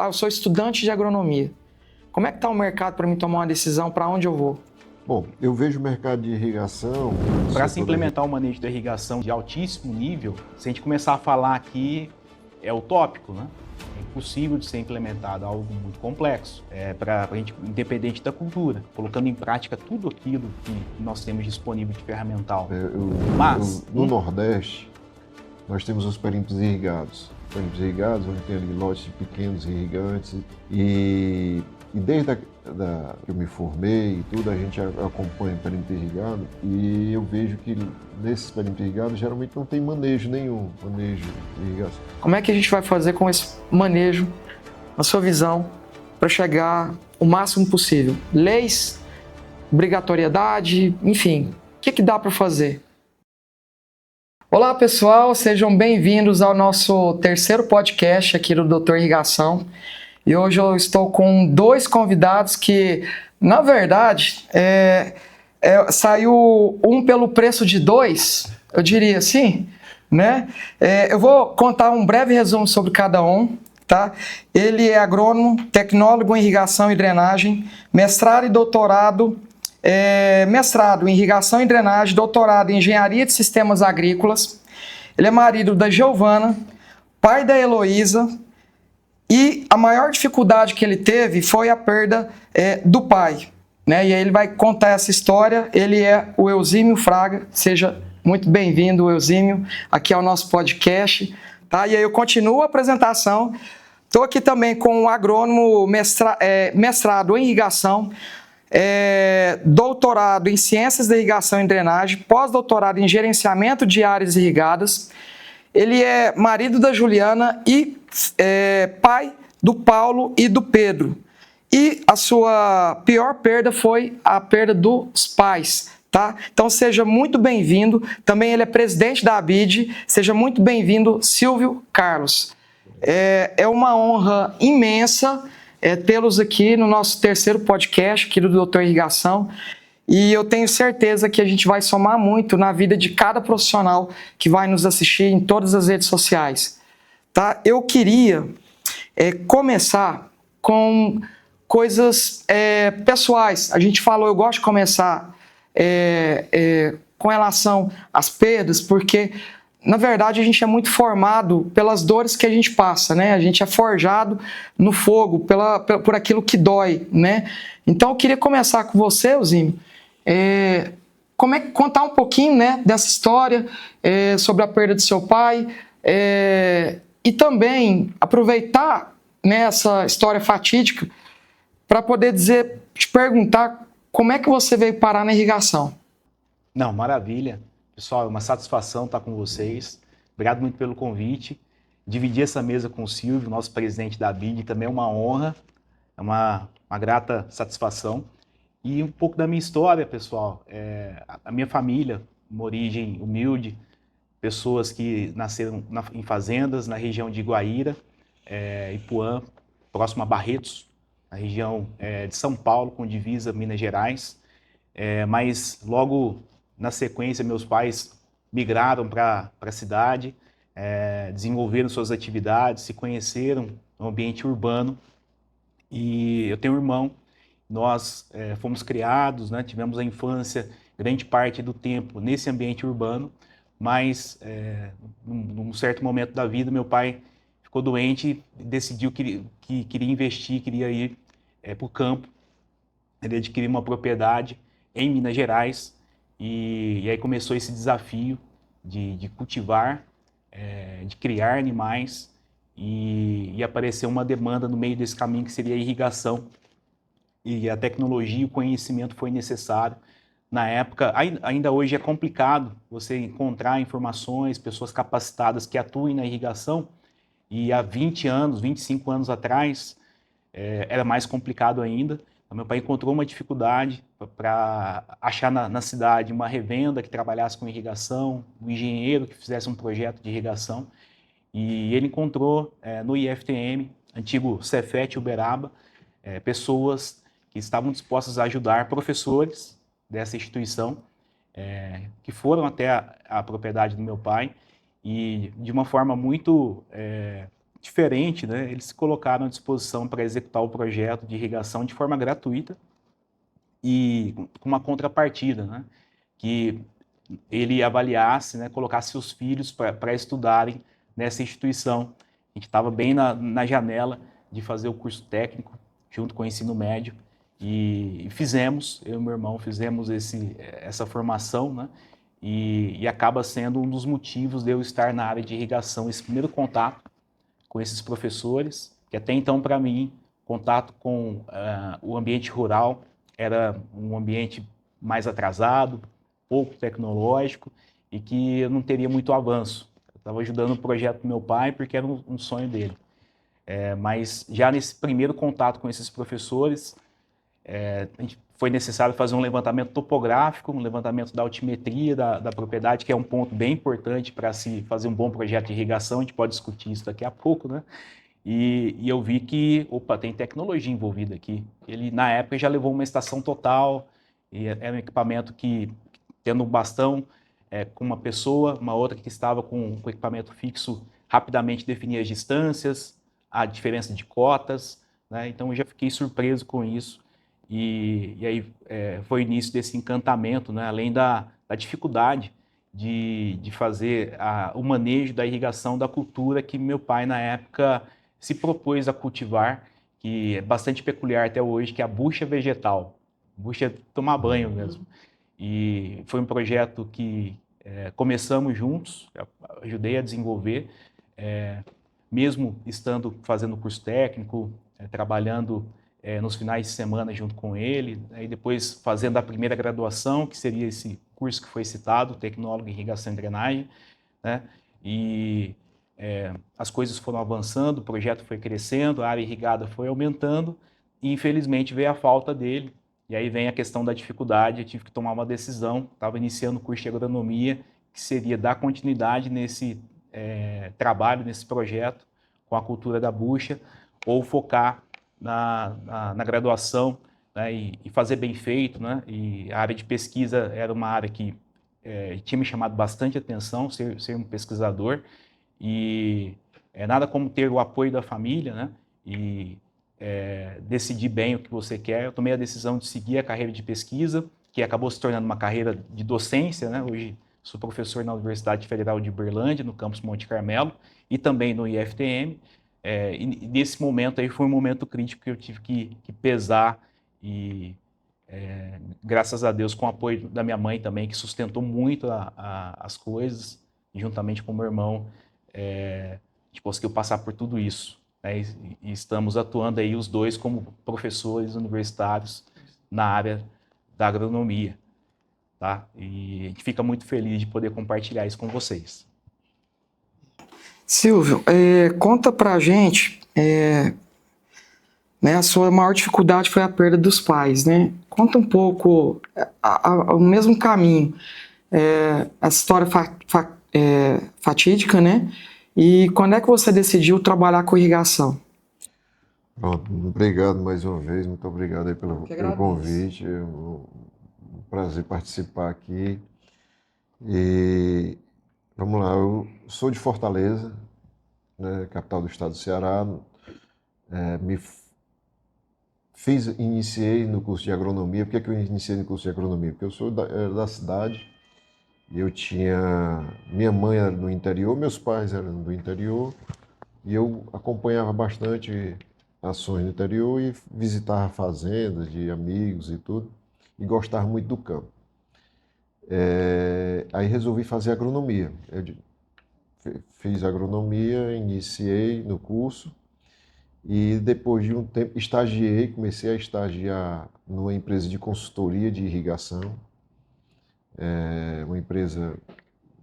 eu sou estudante de agronomia. Como é que está o mercado para mim tomar uma decisão para onde eu vou? Bom, eu vejo o mercado de irrigação... Para se implementar o manejo da irrigação de altíssimo nível, se a gente começar a falar aqui, é utópico, né? É impossível de ser implementado, algo muito complexo, para a gente, independente da cultura, colocando em prática tudo aquilo que nós temos disponível de ferramental. No Nordeste, nós temos os perímetros irrigados. Perímetros irrigados, onde tem ali lotes de pequenos irrigantes e desde que eu me formei e tudo, a gente acompanha o perímetro irrigado e eu vejo que nesses perímetros irrigados geralmente não tem manejo nenhum, manejo de irrigação. Como é que a gente vai fazer com esse manejo, na sua visão, para chegar o máximo possível? Leis, obrigatoriedade, enfim, o que dá para fazer? Olá pessoal, sejam bem-vindos ao nosso terceiro podcast aqui do Doutor Irrigação. E hoje eu estou com dois convidados que, na verdade, saiu um pelo preço de dois, eu diria assim, né? Eu vou contar um breve resumo sobre cada um, tá? Ele é agrônomo, tecnólogo em irrigação e drenagem, mestrado e doutorado, mestrado em irrigação e drenagem, doutorado em engenharia de sistemas agrícolas. Ele é marido da Giovana, pai da Heloísa. E a maior dificuldade que ele teve foi a perda do pai, né? E aí ele vai contar essa história. Ele é o Eusímio Fraga. Seja muito bem-vindo, Eusímio, aqui ao nosso podcast. Tá? E aí eu continuo a apresentação. Estou aqui também com um agrônomo mestrado em irrigação, doutorado em ciências da irrigação e drenagem, pós-doutorado em gerenciamento de áreas irrigadas. Ele é marido da Juliana e pai do Paulo e do Pedro. E a sua pior perda foi a perda dos pais, tá? Então seja muito bem-vindo. Também ele é presidente da ABID. Seja muito bem-vindo, Silvio Carlos. É uma honra imensa tê-los aqui no nosso terceiro podcast aqui do Doutor Irrigação. E eu tenho certeza que a gente vai somar muito na vida de cada profissional que vai nos assistir em todas as redes sociais. Tá? Eu queria começar com coisas pessoais. A gente falou, eu gosto de começar com relação às perdas, porque, na verdade, a gente é muito formado pelas dores que a gente passa, né? A gente é forjado no fogo por aquilo que dói, né? Então, eu queria começar com você, Eusímio. Contar um pouquinho, né, dessa história, sobre a perda do seu pai, e também aproveitar, né, essa história fatídica para poder te perguntar como é que você veio parar na irrigação. Não, maravilha. Pessoal, é uma satisfação estar com vocês. Obrigado muito pelo convite. Dividir essa mesa com o Silvio, nosso presidente da ABID, também é uma honra, é uma grata satisfação. E um pouco da minha história, pessoal. A minha família, uma origem humilde, pessoas que nasceram em fazendas na região de Iguaíra, Ipuã, próximo a Barretos, na região de São Paulo, com divisa Minas Gerais. Mas logo na sequência, meus pais migraram para a cidade, desenvolveram suas atividades, se conheceram no ambiente urbano. E eu tenho um irmão. Nós fomos criados, né, tivemos a infância, grande parte do tempo, nesse ambiente urbano, mas num certo momento da vida, meu pai ficou doente e decidiu que queria investir, queria ir para o campo. Ele adquiriu uma propriedade em Minas Gerais e aí começou esse desafio de cultivar, de criar animais e apareceu uma demanda no meio desse caminho que seria a irrigação. E a tecnologia e o conhecimento foi necessário. Na época, ainda hoje é complicado você encontrar informações, pessoas capacitadas que atuem na irrigação, e há 20 anos, 25 anos atrás, era mais complicado ainda. Então, meu pai encontrou uma dificuldade para achar na cidade uma revenda que trabalhasse com irrigação, um engenheiro que fizesse um projeto de irrigação, e ele encontrou no IFTM, antigo Cefet Uberaba, pessoas que estavam dispostas a ajudar, professores dessa instituição, que foram até a propriedade do meu pai e de uma forma muito diferente, né, eles se colocaram à disposição para executar o projeto de irrigação de forma gratuita e com uma contrapartida, né, que ele avaliasse, né, colocasse os filhos para estudarem nessa instituição. A gente estava bem na janela de fazer o curso técnico junto com o ensino médio e fizemos, eu e meu irmão fizemos essa formação, né, e acaba sendo um dos motivos de eu estar na área de irrigação, esse primeiro contato com esses professores, que até então, para mim, contato com o ambiente rural era um ambiente mais atrasado, pouco tecnológico e que eu não teria muito avanço. Eu estava ajudando o projeto do meu pai porque era um sonho dele. Mas já nesse primeiro contato com esses professores, foi necessário fazer um levantamento topográfico, um levantamento da altimetria da propriedade, que é um ponto bem importante para se fazer um bom projeto de irrigação. A gente pode discutir isso daqui a pouco, né? E eu vi que, opa, tem tecnologia envolvida aqui. Ele, na época, já levou uma estação total, e era um equipamento que, tendo um bastão com uma pessoa, uma outra que estava com o equipamento fixo, rapidamente definia as distâncias, a diferença de cotas, né? Então eu já fiquei surpreso com isso. E aí foi o início desse encantamento, né? Além da dificuldade de fazer o manejo da irrigação da cultura que meu pai, na época, se propôs a cultivar, que é bastante peculiar até hoje, que é a bucha vegetal. Bucha é tomar banho mesmo. E foi um projeto que começamos juntos, ajudei a desenvolver, mesmo estando fazendo curso técnico, trabalhando nos finais de semana junto com ele, e depois fazendo a primeira graduação, que seria esse curso que foi citado, Tecnólogo em Irrigação e Drenagem, né? E as coisas foram avançando, o projeto foi crescendo, a área irrigada foi aumentando, e infelizmente veio a falta dele. E aí vem a questão da dificuldade, eu tive que tomar uma decisão, estava iniciando o curso de agronomia, que seria dar continuidade nesse trabalho, nesse projeto, com a cultura da bucha, ou focar na graduação, né, e fazer bem feito, né? E a área de pesquisa era uma área que tinha me chamado bastante atenção, ser um pesquisador, e nada como ter o apoio da família, né? E decidir bem o que você quer. Eu tomei a decisão de seguir a carreira de pesquisa, que acabou se tornando uma carreira de docência, né? Hoje sou professor na Universidade Federal de Uberlândia, no campus Monte Carmelo, e também no IFTM. E nesse momento aí foi um momento crítico que eu tive que pesar e, graças a Deus, com o apoio da minha mãe também, que sustentou muito as coisas, e juntamente com o meu irmão, a gente conseguiu passar por tudo isso, né? E estamos atuando aí os dois como professores universitários na área da agronomia, tá? E a gente fica muito feliz de poder compartilhar isso com vocês. Silvio, conta pra gente, né, a sua maior dificuldade foi a perda dos pais, né? Conta um pouco o mesmo caminho, essa história fatídica, né? E quando é que você decidiu trabalhar com irrigação? Pronto, obrigado mais uma vez, muito obrigado aí pelo convite, é um prazer participar aqui. E vamos lá, eu sou de Fortaleza, né, capital do estado do Ceará. Iniciei no curso de agronomia. Por que eu iniciei no curso de agronomia? Porque eu sou da cidade e eu tinha... Minha mãe era do interior, meus pais eram do interior e eu acompanhava bastante ações no interior e visitava fazendas de amigos e tudo, e gostava muito do campo. Aí resolvi fazer agronomia. Fiz agronomia, iniciei no curso e depois de um tempo comecei a estagiar numa empresa de consultoria de irrigação, uma empresa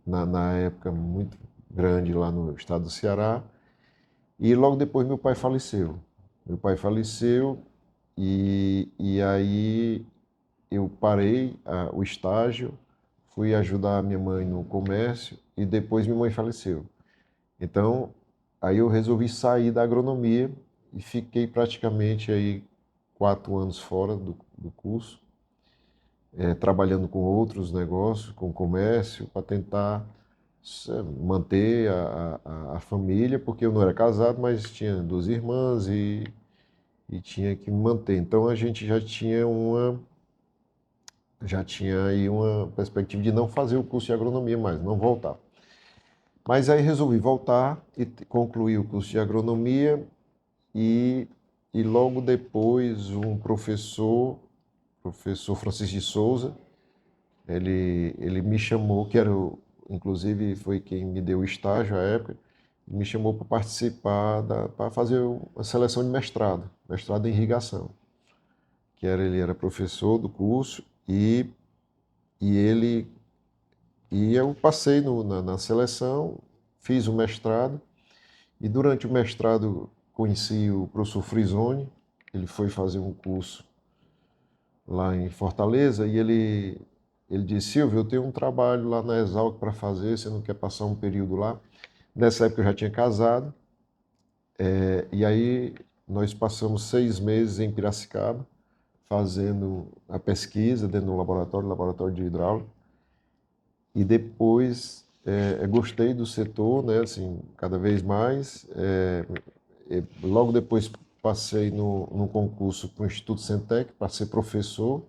na época muito grande lá no estado do Ceará, e logo depois meu pai faleceu. Meu pai faleceu e aí eu parei o estágio, fui ajudar a minha mãe no comércio e depois minha mãe faleceu. Então, aí eu resolvi sair da agronomia e fiquei praticamente aí 4 anos fora do curso, trabalhando com outros negócios, com comércio, para tentar manter a família, porque eu não era casado, mas tinha 2 irmãs e tinha que me manter. Então a gente já tinha aí uma perspectiva de não fazer o curso de agronomia mais, não voltar. Mas aí resolvi voltar e concluir o curso de agronomia e logo depois um professor Francisco de Souza, ele me chamou, inclusive foi quem me deu o estágio à época, me chamou para participar, para fazer uma seleção de mestrado em irrigação. Ele era professor do curso e eu passei na seleção, fiz o mestrado e durante o mestrado conheci o professor Frisoni. Ele foi fazer um curso lá em Fortaleza e ele disse: Silvio, eu tenho um trabalho lá na Exalc para fazer, você não quer passar um período lá? Nessa época eu já tinha casado, e aí nós passamos 6 meses em Piracicaba fazendo a pesquisa dentro do laboratório de hidráulica, e depois gostei do setor, né, assim, cada vez mais. Logo depois passei no concurso para o Instituto Centec para ser professor.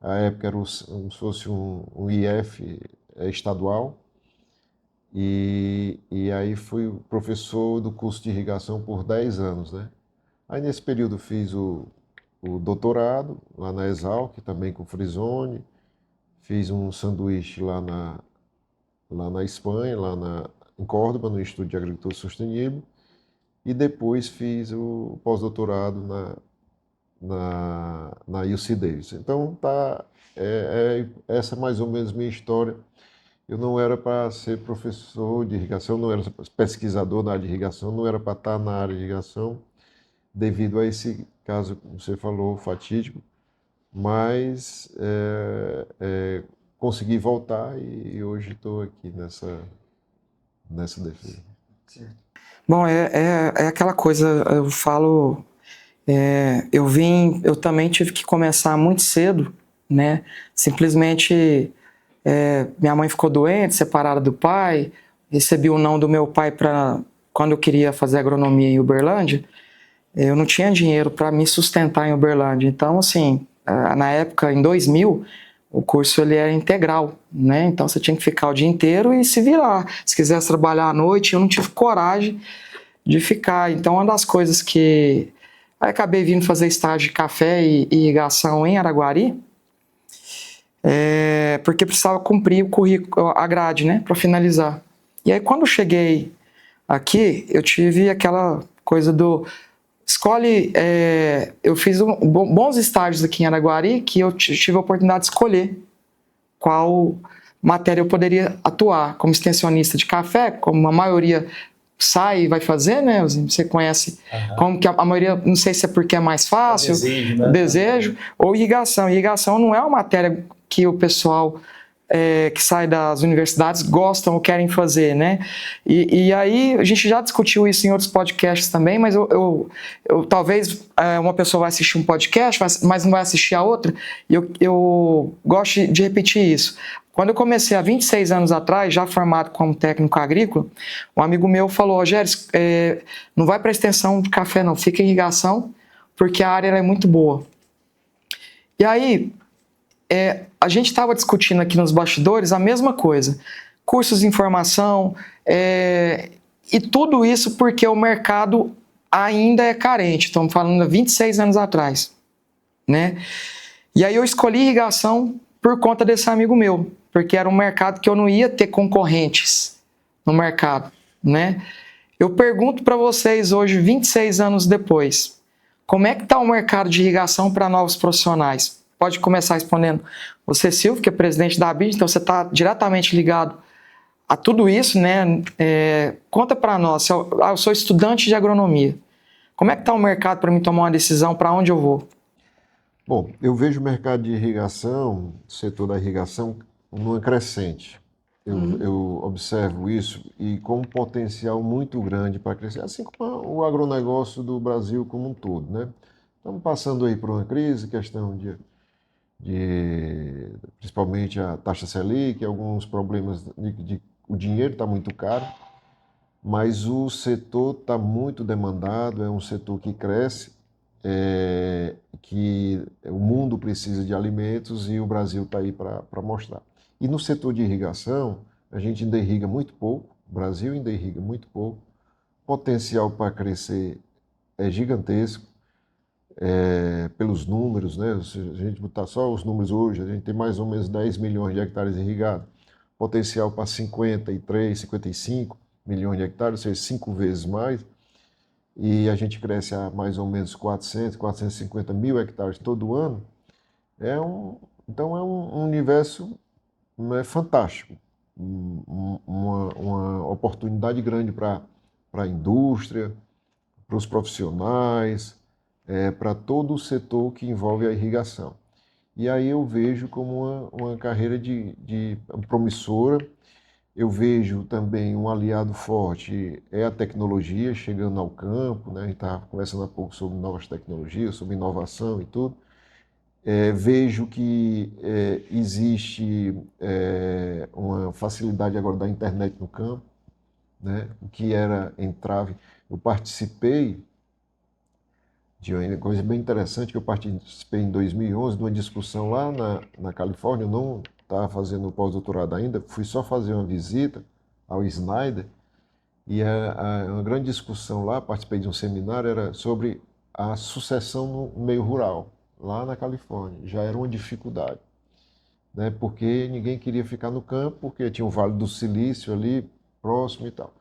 À época era como se fosse um IF estadual. E aí fui professor do curso de irrigação por 10 anos, né? Aí nesse período fiz o doutorado lá na Exalc, também com Frisoni. Fiz um sanduíche lá na Espanha, em Córdoba, no Instituto de Agricultura Sustentável. E depois fiz o pós-doutorado na UC Davis. Então, essa é mais ou menos minha história. Eu não era para ser professor de irrigação, não era pesquisador na área de irrigação, não era para estar na área de irrigação, devido a esse caso que você falou, fatídico. Mas consegui voltar e hoje estou aqui nessa defesa. Bom, é aquela coisa, eu falo, eu também tive que começar muito cedo, né? Simplesmente minha mãe ficou doente, separada do pai, recebi o não do meu pai quando eu queria fazer agronomia em Uberlândia, eu não tinha dinheiro para me sustentar em Uberlândia. Então, assim, na época, em 2000, o curso ele era integral, né? Então você tinha que ficar o dia inteiro e se virar. Se quisesse trabalhar à noite, eu não tive coragem de ficar. Então, uma das coisas que... Aí acabei vindo fazer estágio de café e irrigação em Araguari, porque precisava cumprir o currículo, a grade, né? Para finalizar. E aí, quando eu cheguei aqui, eu tive aquela coisa do... eu fiz bons estágios aqui em Araguari, que eu tive a oportunidade de escolher qual matéria eu poderia atuar, como extensionista de café, como a maioria sai e vai fazer, né? Você conhece como que a maioria, não sei se é porque é mais fácil, desejo, ou irrigação. Irrigação não é uma matéria que o pessoal que sai das universidades gostam ou querem fazer, né? E aí a gente já discutiu isso em outros podcasts também, mas eu talvez uma pessoa vai assistir um podcast, mas não vai assistir a outra, e eu gosto de repetir isso. Quando eu comecei há 26 anos atrás, já formado como técnico agrícola, um amigo meu falou: Rogério, não vai para extensão de café não, fica em irrigação, porque a área é muito boa. E aí a gente estava discutindo aqui nos bastidores a mesma coisa, cursos de informação, e tudo isso porque o mercado ainda é carente, estamos falando de 26 anos atrás, né? E aí eu escolhi irrigação por conta desse amigo meu, porque era um mercado que eu não ia ter concorrentes no mercado, né? Eu pergunto para vocês hoje, 26 anos depois, como é que está o mercado de irrigação para novos profissionais? Pode começar respondendo você, Silvio, que é presidente da BID, então você está diretamente ligado a tudo isso, né? Conta para nós, eu sou estudante de agronomia. Como é que está o mercado para mim tomar uma decisão, para onde eu vou? Bom, eu vejo o mercado de irrigação, o setor da irrigação, numa crescente. Eu observo isso e com um potencial muito grande para crescer, assim como o agronegócio do Brasil como um todo, né? Estamos passando aí por uma crise, questão principalmente a taxa Selic, alguns problemas o dinheiro está muito caro, mas o setor está muito demandado, é um setor que cresce, que o mundo precisa de alimentos e o Brasil está aí para mostrar. E no setor de irrigação, a gente ainda irriga muito pouco, o Brasil ainda irriga muito pouco, potencial para crescer é gigantesco, pelos números, né? Se a gente botar só os números hoje, a gente tem mais ou menos 10 milhões de hectares irrigados, potencial para 53, 55 milhões de hectares, ou seja, 5 vezes mais, e a gente cresce a mais ou menos 400, 450 mil hectares todo ano. Então é um universo, né, fantástico, uma oportunidade grande para a indústria, para os profissionais, para todo o setor que envolve a irrigação. E aí eu vejo como uma carreira promissora. Eu vejo também um aliado forte, a tecnologia chegando ao campo, né? A gente estava conversando há pouco sobre novas tecnologias, sobre inovação e tudo. Vejo que existe uma facilidade agora da internet no campo, né? O que era entrave. Eu participei de uma coisa bem interessante, que eu participei em 2011 de uma discussão lá na Califórnia. Eu não estava fazendo pós-doutorado ainda, fui só fazer uma visita ao Snyder, e uma grande discussão lá, participei de um seminário, era sobre a sucessão no meio rural, lá na Califórnia. Já era uma dificuldade, né? Porque ninguém queria ficar no campo, porque tinha o Vale do Silício ali próximo e tal.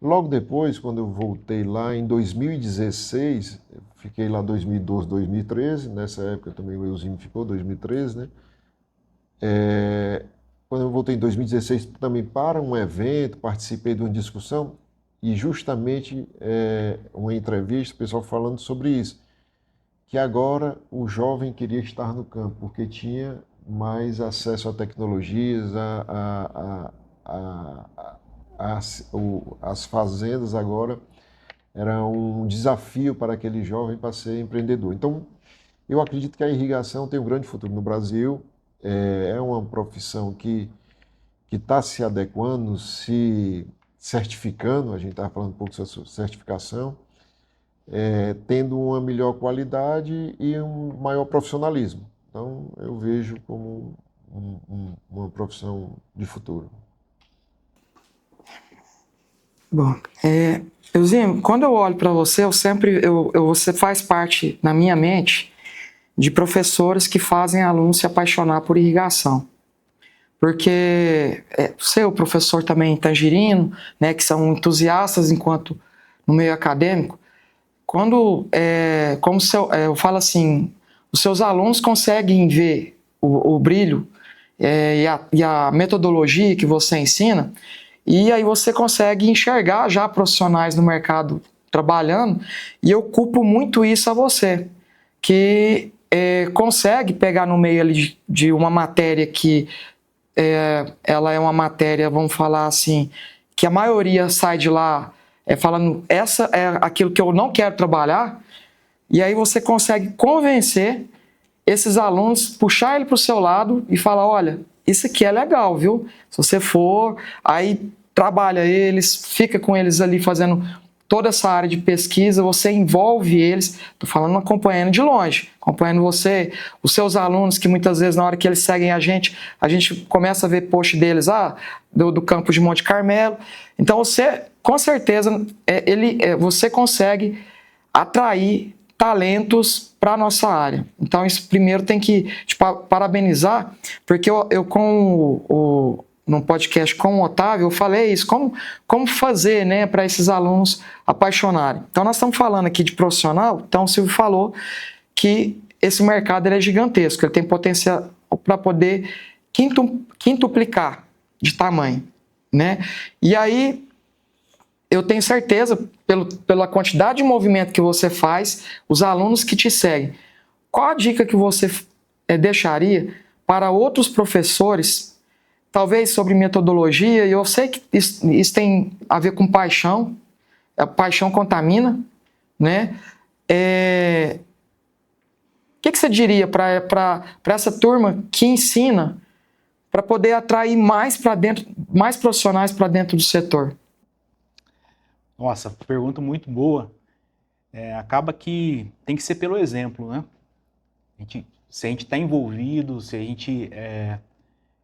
Logo depois, quando eu voltei lá em 2016, fiquei lá 2012, 2013, nessa época também o Euzinho ficou, 2013, né? Quando eu voltei em 2016 também para um evento, participei de uma discussão e justamente uma entrevista, o pessoal falando sobre isso, que agora o jovem queria estar no campo, porque tinha mais acesso a tecnologias, as fazendas agora eram um desafio para aquele jovem para ser empreendedor. Então, eu acredito que a irrigação tem um grande futuro no Brasil, é uma profissão que está se adequando, se certificando, a gente estava falando um pouco sobre certificação, tendo uma melhor qualidade e um maior profissionalismo. Então, eu vejo como uma profissão de futuro. Bom, Euzinho, quando eu olho para você, você faz parte, na minha mente, de professores que fazem alunos se apaixonar por irrigação. Porque você é o professor também Tangerino, né, que são entusiastas enquanto no meio acadêmico. Quando, eu falo assim, os seus alunos conseguem ver o brilho e a metodologia que você ensina, e aí você consegue enxergar já profissionais no mercado trabalhando, e eu culpo muito isso a você, que consegue pegar no meio ali de uma matéria que ela é uma matéria, vamos falar assim, que a maioria sai de lá falando, essa é aquilo que eu não quero trabalhar, e aí você consegue convencer esses alunos, puxar ele para o seu lado e falar, olha, isso aqui é legal, viu? Se você for, aí trabalha eles, fica com eles ali fazendo toda essa área de pesquisa, você envolve eles, estou falando acompanhando de longe, acompanhando você, os seus alunos, que muitas vezes na hora que eles seguem a gente começa a ver post deles, do campus de Monte Carmelo. Então você, com certeza, você consegue atrair talentos para a nossa área. Então isso primeiro tem que te parabenizar, porque eu num podcast com o Otávio, eu falei isso, como fazer, né, para esses alunos apaixonarem. Então nós estamos falando aqui de profissional, então o Silvio falou que esse mercado é gigantesco, ele tem potencial para poder quintuplicar de tamanho, né? E aí eu tenho certeza, pela quantidade de movimento que você faz, os alunos que te seguem, qual a dica que você deixaria para outros professores, talvez sobre metodologia? E eu sei que isso tem a ver com paixão, a paixão contamina, né? O que você diria para essa turma que ensina? para poder atrair mais para dentro, mais profissionais para dentro do setor? Nossa, pergunta muito boa. Acaba que tem que ser pelo exemplo, né? Se a gente está envolvido, se a gente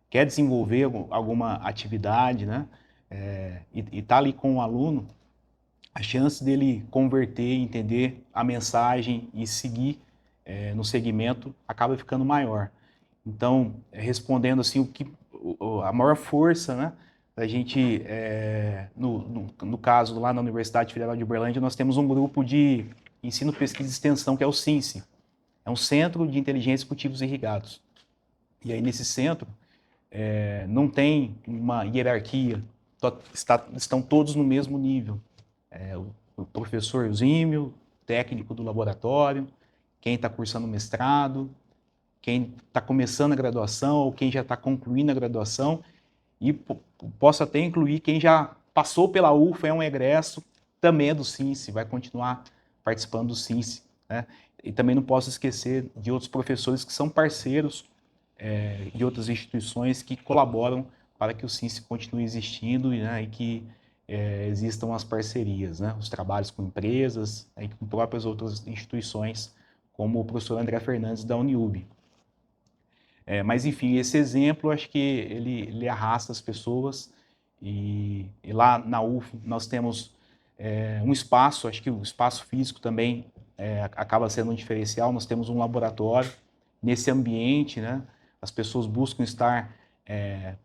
quer desenvolver alguma atividade, né? E está ali com o aluno, a chance dele converter, entender a mensagem e seguir no segmento acaba ficando maior. Então, respondendo assim, a maior força, né? A gente, no caso, lá na Universidade Federal de Uberlândia, nós temos um grupo de ensino, pesquisa e extensão, que é o CINSE. É um Centro de Inteligência e Cultivos Irrigados. E aí, nesse centro, não tem uma hierarquia, estão todos no mesmo nível. O professor Eusímio, técnico do laboratório, quem está cursando mestrado, quem está começando a graduação ou quem já está concluindo a graduação, e posso até incluir quem já passou pela UFA, é um egresso, também é do CINSE, vai continuar participando do CINSE, né? E também não posso esquecer de outros professores que são parceiros de outras instituições que colaboram para que o CINSE continue existindo, né, e que existam as parcerias, né, os trabalhos com empresas e com próprias outras instituições, como o professor André Fernandes da Uniub. Mas, enfim, esse exemplo, acho que ele arrasta as pessoas, e lá na UF nós temos um espaço, acho que o espaço físico também acaba sendo um diferencial. Nós temos um laboratório nesse ambiente, né? As pessoas buscam estar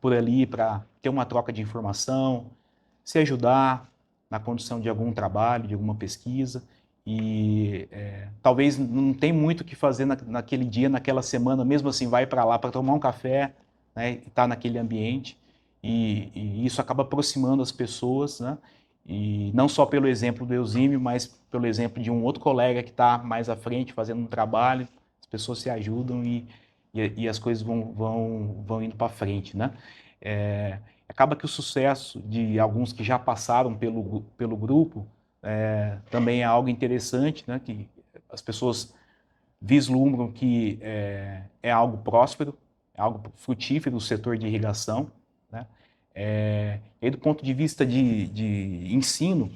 por ali para ter uma troca de informação, se ajudar na condução de algum trabalho, de alguma pesquisa, e talvez não tem muito o que fazer naquele dia, naquela semana, mesmo assim vai para lá para tomar um café, né, e estar naquele ambiente, e isso acaba aproximando as pessoas, né, e não só pelo exemplo do Eusímio, mas pelo exemplo de um outro colega que está mais à frente fazendo um trabalho, as pessoas se ajudam e as coisas vão indo para frente, né. Acaba que o sucesso de alguns que já passaram pelo grupo também é algo interessante, né, que as pessoas vislumbram que é algo próspero, é algo frutífero o setor de irrigação, né. E do ponto de vista de ensino,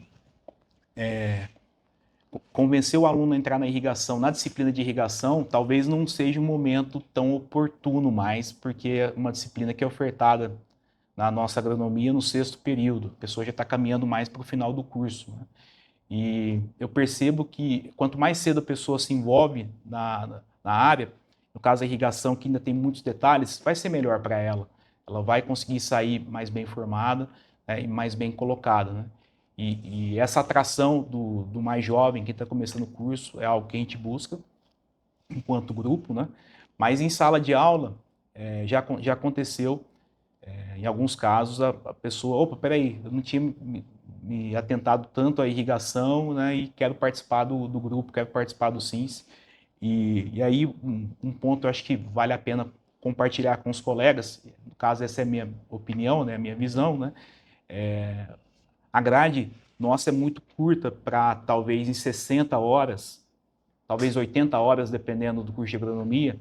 convencer o aluno a entrar na irrigação, na disciplina de irrigação, talvez não seja um momento tão oportuno mais, porque é uma disciplina que é ofertada na nossa agronomia no 6º período, a pessoa já está caminhando mais para o final do curso, né? E eu percebo que quanto mais cedo a pessoa se envolve na área, no caso da irrigação, que ainda tem muitos detalhes, vai ser melhor para ela. Ela vai conseguir sair mais bem formada, né, e mais bem colocada, né? E essa atração do mais jovem, que está começando o curso, é algo que a gente busca enquanto grupo, né? Mas em sala de aula, já aconteceu, em alguns casos, a pessoa, opa, peraí, eu não tinha me atentado tanto à irrigação, né, e quero participar do grupo, quero participar do CINSE. E aí, um ponto eu acho que vale a pena compartilhar com os colegas, no caso essa é a minha opinião, né, a minha visão, né, a grade nossa é muito curta para talvez em 60 horas, talvez 80 horas, dependendo do curso de agronomia,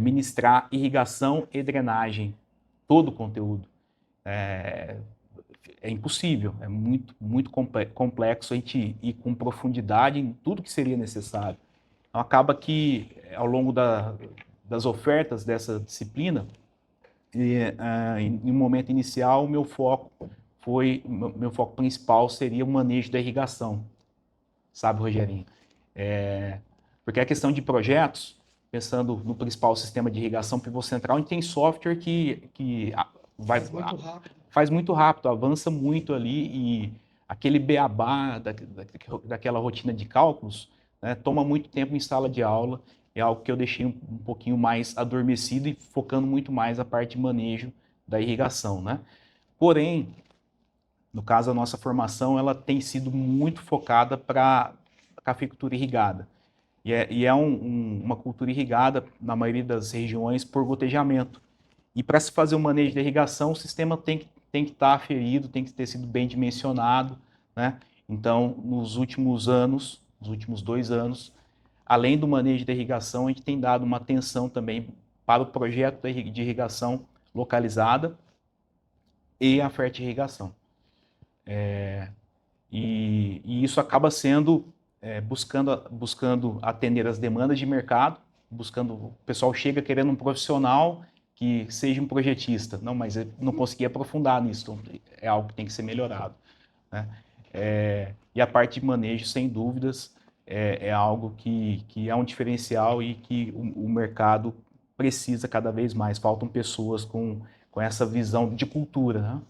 ministrar irrigação e drenagem, todo o conteúdo. É impossível, é muito complexo a gente ir com profundidade em tudo que seria necessário. Então, acaba que, ao longo das ofertas dessa disciplina, em um momento inicial, meu foco principal seria o manejo da irrigação, sabe, Rogerinho? Porque a questão de projetos, pensando no principal sistema de irrigação Pivô Central, a gente tem software que faz muito rápido, avança muito ali, e aquele beabá daquela rotina de cálculos, né, toma muito tempo em sala de aula. É algo que eu deixei um pouquinho mais adormecido e focando muito mais a parte de manejo da irrigação, né? Porém, no caso, a nossa formação ela tem sido muito focada para a cafeicultura irrigada. E é uma cultura irrigada, na maioria das regiões, por gotejamento. E para se fazer o manejo da irrigação, o sistema tem que estar aferido, tem que ter sido bem dimensionado, né? Então, nos últimos 2 anos, além do manejo da irrigação, a gente tem dado uma atenção também para o projeto de irrigação localizada e a fertirrigação. E isso acaba sendo buscando atender as demandas de mercado, o pessoal chega querendo um profissional que seja um projetista. Não, mas eu não consegui aprofundar nisso, então é algo que tem que ser melhorado, né? E a parte de manejo, sem dúvidas, é algo que é um diferencial e que o mercado precisa cada vez mais. Faltam pessoas com essa visão de cultura, né?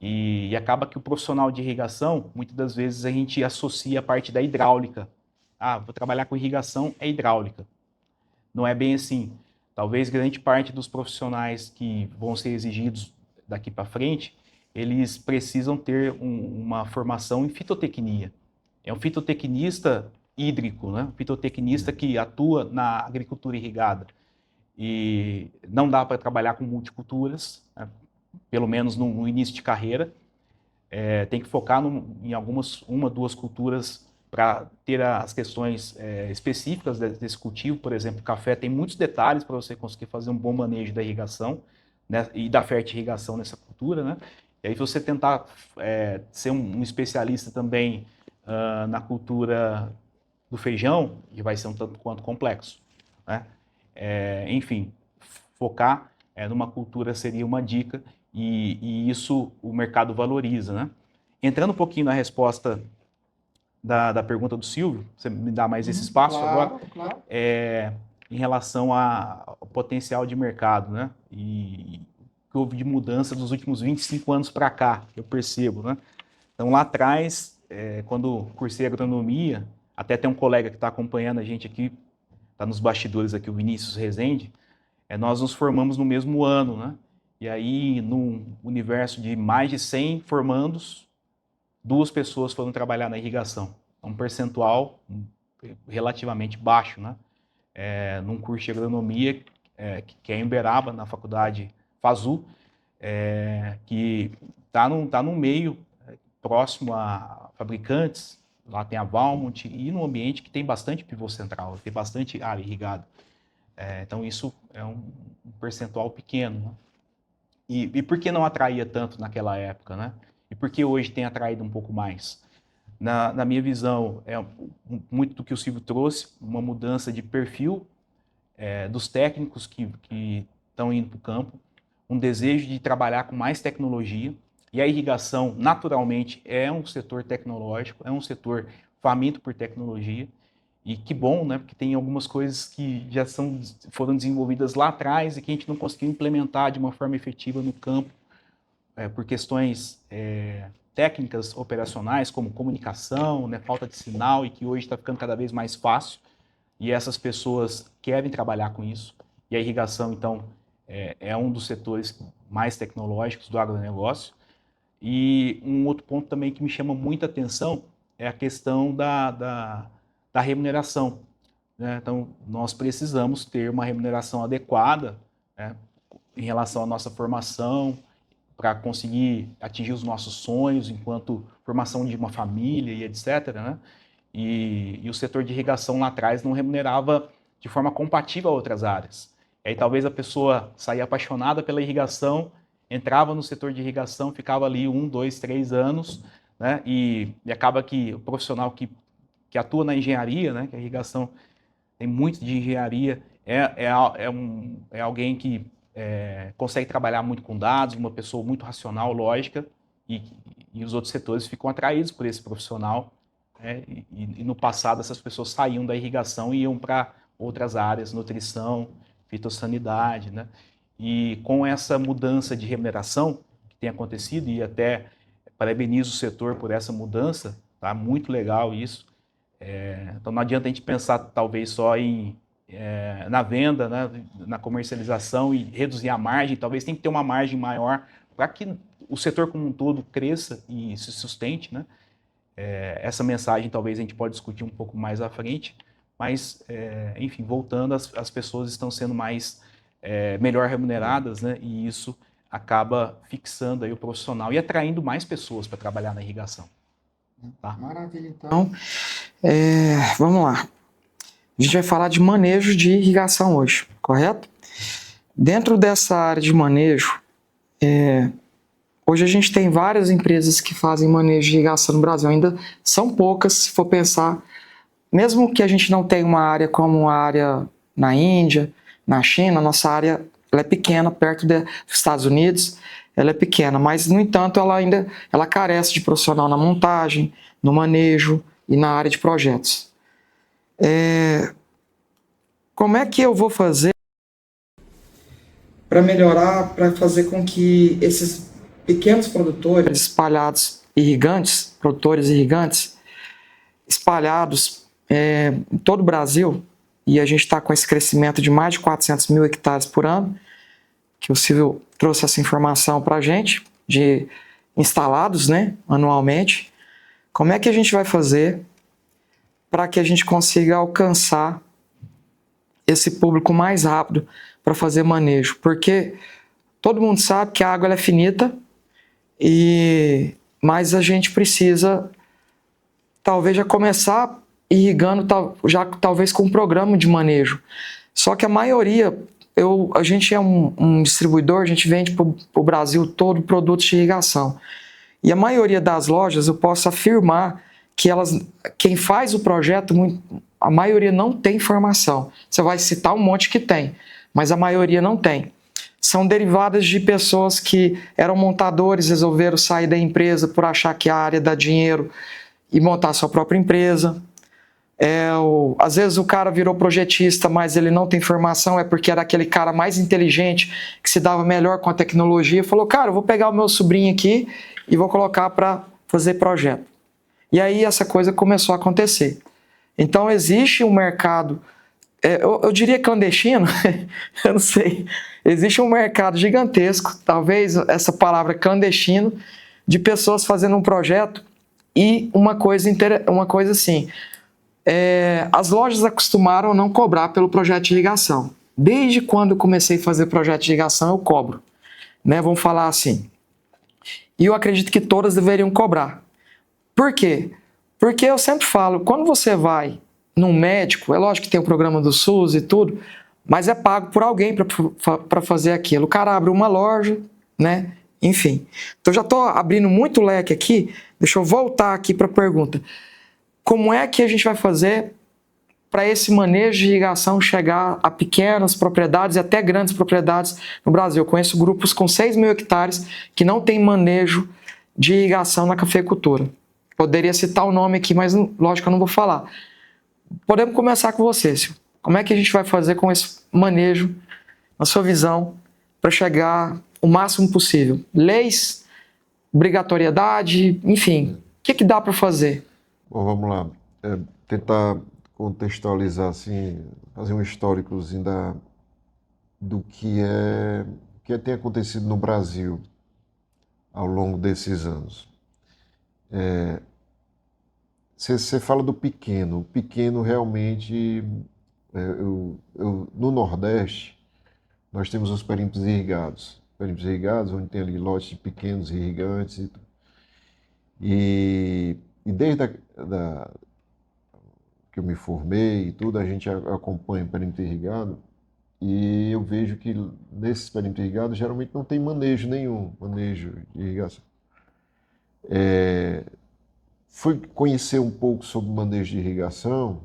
E acaba que o profissional de irrigação, muitas das vezes a gente associa a parte da hidráulica. Ah, vou trabalhar com irrigação, é hidráulica. Não é bem assim. Talvez grande parte dos profissionais que vão ser exigidos daqui para frente, eles precisam ter uma formação em fitotecnia. É um fitotecnista hídrico, né? Um fitotecnista que atua na agricultura irrigada. E não dá para trabalhar com multiculturas, né? Pelo menos no início de carreira. Tem que focar em uma, duas culturas para ter as questões específicas desse cultivo. Por exemplo, o café tem muitos detalhes para você conseguir fazer um bom manejo da irrigação, né, e da fertirrigação nessa cultura, né? E aí você tentar ser um especialista também na cultura do feijão, que vai ser um tanto quanto complexo, né? Enfim, focar numa cultura seria uma dica, e isso o mercado valoriza, né? Entrando um pouquinho na resposta da pergunta do Silvio, você me dá mais esse espaço agora? Claro. Em relação ao potencial de mercado, né? E que houve de mudança dos últimos 25 anos para cá, eu percebo, né? Então, lá atrás, quando cursei agronomia, até tem um colega que está acompanhando a gente aqui, está nos bastidores aqui, o Vinícius Rezende, nós nos formamos no mesmo ano, né? E aí, num universo de mais de 100 formandos, 2 pessoas foram trabalhar na irrigação. Um percentual relativamente baixo, né? Num curso de agronomia, que é em Uberaba, na faculdade FASU, que está num meio próximo a fabricantes. Lá tem a Valmont, e num ambiente que tem bastante pivô central, tem bastante área irrigada. Então, isso é um percentual pequeno, né? E por que não atraía tanto naquela época, né? E por que hoje tem atraído um pouco mais? Na minha visão, muito do que o Silvio trouxe, uma mudança de perfil dos técnicos que estão indo para o campo, um desejo de trabalhar com mais tecnologia, e a irrigação, naturalmente, é um setor tecnológico, é um setor faminto por tecnologia. E que bom, né? Porque tem algumas coisas que já foram desenvolvidas lá atrás e que a gente não conseguiu implementar de uma forma efetiva no campo, por questões técnicas operacionais, como comunicação, né, falta de sinal, e que hoje está ficando cada vez mais fácil. E essas pessoas querem trabalhar com isso. E a irrigação, então, é um dos setores mais tecnológicos do agronegócio. E um outro ponto também que me chama muita atenção é a questão da remuneração, né? Então, nós precisamos ter uma remuneração adequada, né, em relação à nossa formação, para conseguir atingir os nossos sonhos enquanto formação de uma família e etc., né? E o setor de irrigação lá atrás não remunerava de forma compatível a outras áreas. E aí talvez a pessoa saía apaixonada pela irrigação, entrava no setor de irrigação, ficava ali 1, 2, 3 anos, né? E acaba que o profissional que atua na engenharia, né, que a irrigação tem muito de engenharia, é alguém que consegue trabalhar muito com dados, uma pessoa muito racional, lógica, e os outros setores ficam atraídos por esse profissional, né? E no passado essas pessoas saíam da irrigação e iam para outras áreas, nutrição, fitossanidade, né? E com essa mudança de remuneração que tem acontecido, e até parabenizo o setor por essa mudança, tá? Muito legal isso. Então não adianta a gente pensar talvez só na venda, né, na comercialização e reduzir a margem. Talvez tem que ter uma margem maior para que o setor como um todo cresça e se sustente, né? Essa mensagem talvez a gente pode discutir um pouco mais à frente, mas enfim, voltando, as pessoas estão sendo melhor remuneradas, né? E isso acaba fixando aí o profissional e atraindo mais pessoas para trabalhar na irrigação. Tá? Maravilha, então. Vamos lá. A gente vai falar de manejo de irrigação hoje, correto? Dentro dessa área de manejo, hoje a gente tem várias empresas que fazem manejo de irrigação no Brasil, ainda são poucas se for pensar, mesmo que a gente não tenha uma área como a área na Índia, na China, a nossa área ela é pequena, perto dos Estados Unidos, ela é pequena, mas no entanto ela carece de profissional na montagem, no manejo e na área de projetos. Como é que eu vou fazer para melhorar, para fazer com que esses pequenos produtores espalhados, produtores irrigantes, espalhados em todo o Brasil, e a gente está com esse crescimento de mais de 400 mil hectares por ano, que o Silvio trouxe essa informação para a gente, de instalados, né, anualmente. Como é que a gente vai fazer para que a gente consiga alcançar esse público mais rápido para fazer manejo? Porque todo mundo sabe que a água ela é finita, mas a gente precisa talvez já começar irrigando talvez com um programa de manejo. Só que a maioria, a gente é um distribuidor, a gente vende para o Brasil todo produtos de irrigação. E a maioria das lojas, eu posso afirmar que quem faz o projeto, a maioria não tem informação. Você vai citar um monte que tem, mas a maioria não tem. São derivadas de pessoas que eram montadores, resolveram sair da empresa por achar que a área dá dinheiro e montar sua própria empresa. Às vezes o cara virou projetista, mas ele não tem formação, é porque era aquele cara mais inteligente, que se dava melhor com a tecnologia, falou, cara, eu vou pegar o meu sobrinho aqui e vou colocar para fazer projeto. E aí essa coisa começou a acontecer. Então existe um mercado, eu diria clandestino, eu não sei, existe um mercado gigantesco, talvez essa palavra clandestino, de pessoas fazendo um projeto e uma coisa assim, as lojas acostumaram a não cobrar pelo projeto de irrigação. Desde quando eu comecei a fazer projeto de irrigação, eu cobro, né? Vamos falar assim. E eu acredito que todas deveriam cobrar. Por quê? Porque eu sempre falo, quando você vai num médico, é lógico que tem o programa do SUS e tudo, mas é pago por alguém para fazer aquilo. O cara abre uma loja, né? Enfim. Então já estou abrindo muito leque aqui, deixa eu voltar aqui para a pergunta. Como é que a gente vai fazer para esse manejo de irrigação chegar a pequenas propriedades e até grandes propriedades no Brasil? Eu conheço grupos com 6 mil hectares que não tem manejo de irrigação na cafeicultura. Poderia citar o nome aqui, mas lógico que eu não vou falar. Podemos começar com você, Silvio. Como é que a gente vai fazer com esse manejo, na sua visão, para chegar o máximo possível? Leis, obrigatoriedade, enfim, o que dá para fazer? Bom, vamos lá. Tentar contextualizar, assim, fazer um históricozinho do que tem acontecido no Brasil ao longo desses anos. Você fala do pequeno. O pequeno realmente, no Nordeste, nós temos os perímetros irrigados. Perímetros irrigados, onde tem ali lotes de pequenos irrigantes e desde que eu me formei e tudo, a gente acompanha o perímetro irrigado e eu vejo que nesses perímetros irrigados geralmente não tem manejo nenhum, manejo de irrigação. Fui conhecer um pouco sobre manejo de irrigação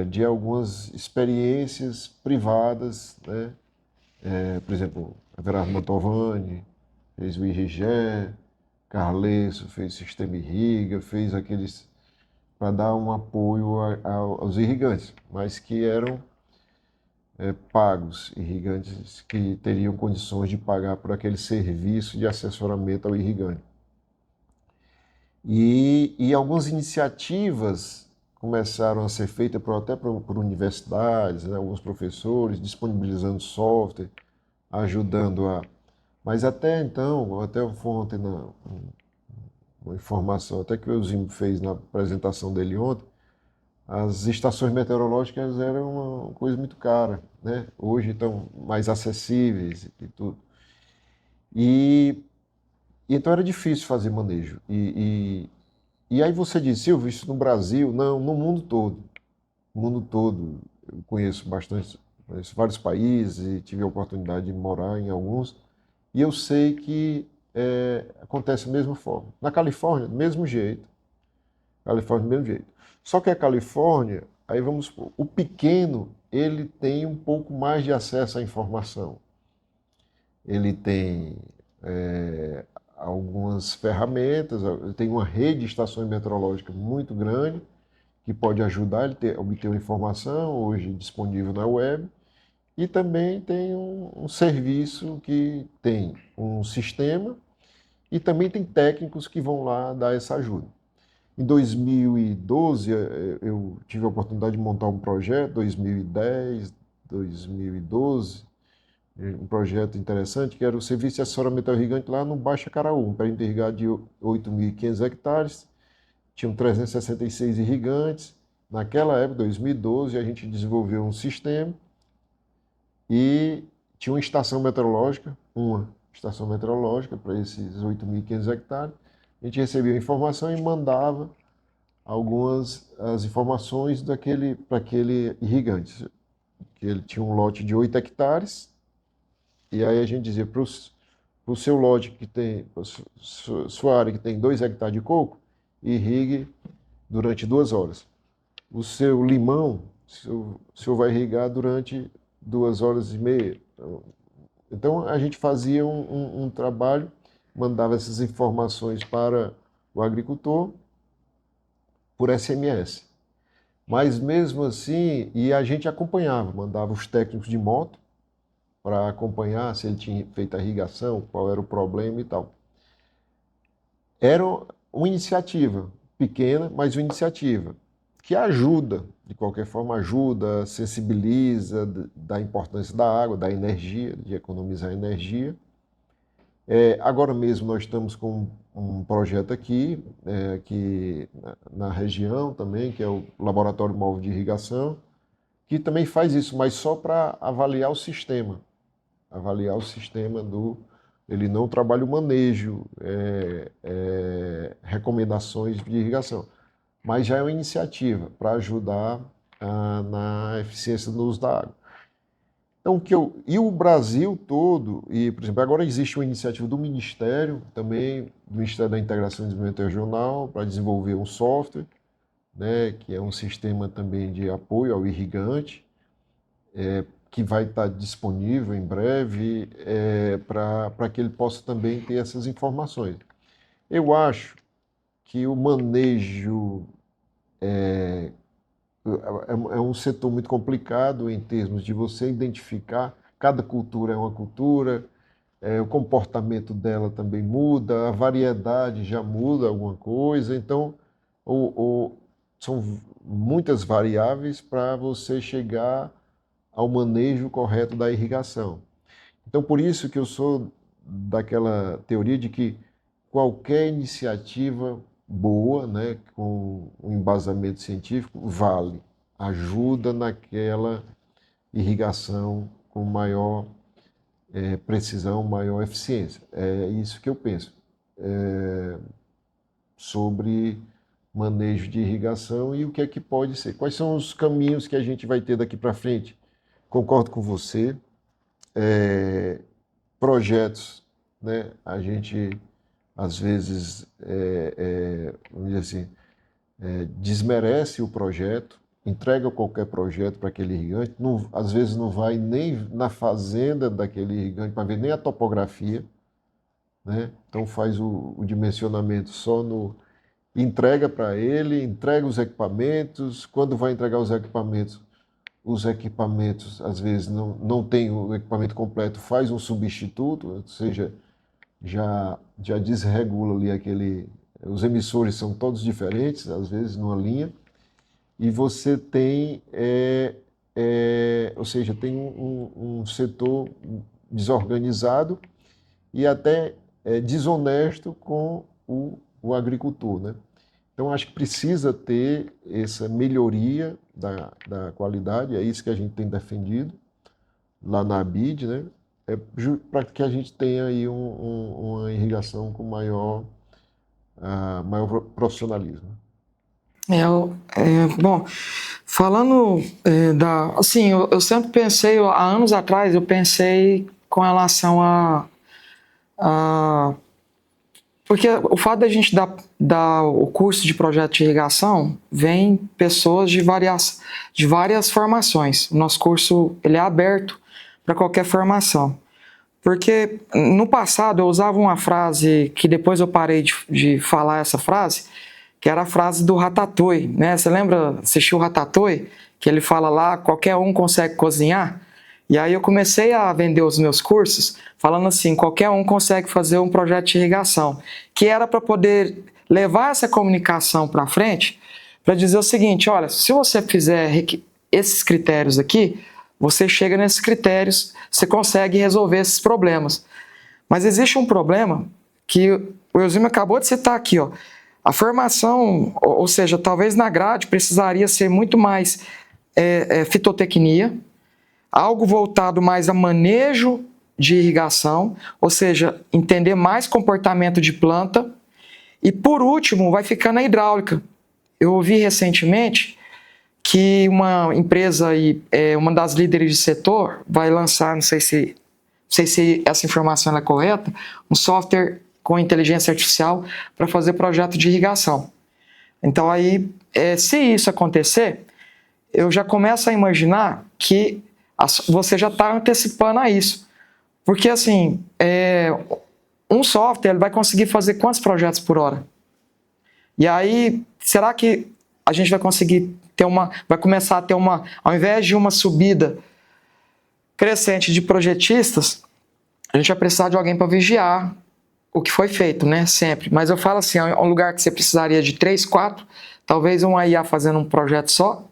de algumas experiências privadas, né? Por exemplo, Everardo Mantovani fez o IRIGE, Carlesso fez Sistema Irriga, fez aqueles para dar um apoio aos irrigantes, mas que eram pagos, irrigantes que teriam condições de pagar por aquele serviço de assessoramento ao irrigante. E algumas iniciativas começaram a ser feitas até por universidades, né, alguns professores, disponibilizando software, ajudando a... Mas até então, até ontem, uma informação até que o Eusimo fez na apresentação dele ontem, as estações meteorológicas eram uma coisa muito cara, né? Hoje estão mais acessíveis e tudo. E então era difícil fazer manejo. E aí você diz, Silvio, isso no Brasil? Não, no mundo todo. No mundo todo, eu conheço bastante conheço vários países e tive a oportunidade de morar em alguns, e eu sei que acontece da mesma forma. Na Califórnia, do mesmo jeito. Califórnia, do mesmo jeito. Só que a Califórnia, aí vamos supor, o pequeno, ele tem um pouco mais de acesso à informação. Ele tem algumas ferramentas, ele tem uma rede de estações meteorológicas muito grande, que pode ajudar ele a obter uma informação, hoje disponível na web, e também tem um serviço que tem um sistema, e também tem técnicos que vão lá dar essa ajuda. Em 2012, eu tive a oportunidade de montar um projeto, 2010, 2012, um projeto interessante, que era o Serviço de Assessoramento Irrigante lá no Baixo Acaraú, um perímetro irrigado de 8.500 hectares, tinham 366 irrigantes. Naquela época, 2012, a gente desenvolveu um sistema e tinha uma estação meteorológica para esses 8.500 hectares. A gente recebia a informação e mandava as informações para aquele irrigante. Que ele tinha um lote de 8 hectares, e aí a gente dizia para o seu lote que tem, sua área que tem 2 hectares de coco, irrigue durante 2 horas. O seu limão, o senhor vai irrigar durante 2 horas e meia. Então a gente fazia um trabalho, mandava essas informações para o agricultor por SMS. Mas mesmo assim, e a gente acompanhava, mandava os técnicos de moto para acompanhar se ele tinha feito a irrigação, qual era o problema e tal. Era uma iniciativa pequena, mas uma iniciativa que ajuda, de qualquer forma ajuda, sensibiliza da importância da água, da energia, de economizar energia. Agora mesmo nós estamos com um projeto aqui na região também, que é o Laboratório Móvel de Irrigação, que também faz isso, mas só para avaliar o sistema. Avaliar o sistema ele não trabalha o manejo, recomendações de irrigação, mas já é uma iniciativa para ajudar na eficiência do uso da água. Então, e o Brasil todo, e, por exemplo, agora existe uma iniciativa do Ministério, também, do Ministério da Integração e Desenvolvimento Regional, para desenvolver um software, né, que é um sistema também de apoio ao irrigante, que vai estar disponível em breve, para que ele possa também ter essas informações. Eu acho que o manejo é um setor muito complicado em termos de você identificar, cada cultura é uma cultura, o comportamento dela também muda, a variedade já muda alguma coisa, então são muitas variáveis para você chegar ao manejo correto da irrigação. Então, por isso que eu sou daquela teoria de que qualquer iniciativa boa, né, com um embasamento científico, vale, ajuda naquela irrigação com maior precisão, maior eficiência. É isso que eu penso sobre manejo de irrigação e o que é que pode ser. Quais são os caminhos que a gente vai ter daqui para frente? Concordo com você. Projetos, né, a gente às vezes, vamos dizer assim, desmerece o projeto, entrega qualquer projeto para aquele irrigante, às vezes não vai nem na fazenda daquele irrigante para ver nem a topografia, né? Então faz o dimensionamento só entrega para ele, entrega os equipamentos, quando vai entregar os equipamentos às vezes não tem o equipamento completo, faz um substituto, ou seja, já desregula ali os emissores são todos diferentes, às vezes numa linha, e você tem, ou seja, tem um setor desorganizado e até desonesto com o agricultor, né? Então, acho que precisa ter essa melhoria da qualidade, é isso que a gente tem defendido lá na ABID, né? Para que a gente tenha aí uma irrigação com maior profissionalismo. Bom, Falando assim, eu sempre pensei, há anos atrás, eu pensei com relação a porque o fato da gente dar o curso de projeto de irrigação, vem pessoas de várias formações. O nosso curso ele é aberto para qualquer formação. Porque no passado eu usava uma frase que depois eu parei de falar essa frase, que era a frase do Ratatouille, né? Você lembra, assistiu o Ratatouille? Que ele fala lá, qualquer um consegue cozinhar? E aí eu comecei a vender os meus cursos falando assim, qualquer um consegue fazer um projeto de irrigação, que era para poder levar essa comunicação para frente, para dizer o seguinte, olha, se você fizer esses critérios aqui, você chega nesses critérios, você consegue resolver esses problemas. Mas existe um problema que o Elzima acabou de citar aqui, ó. A formação, ou seja, talvez na grade precisaria ser muito mais fitotecnia, algo voltado mais a manejo de irrigação, ou seja, entender mais comportamento de planta. E por último, vai ficar na hidráulica. Eu ouvi recentemente que uma empresa, uma das líderes de setor, vai lançar, não sei se essa informação é correta, um software com inteligência artificial para fazer projeto de irrigação. Então aí, se isso acontecer, eu já começo a imaginar que você já está antecipando a isso. Porque assim, um software ele vai conseguir fazer quantos projetos por hora? E aí, será que a gente vai conseguir vai começar a ter ao invés de uma subida crescente de projetistas, a gente vai precisar de alguém para vigiar o que foi feito, né? Sempre. Mas eu falo assim, é um lugar que você precisaria de 3, 4, talvez uma IA fazendo um projeto só,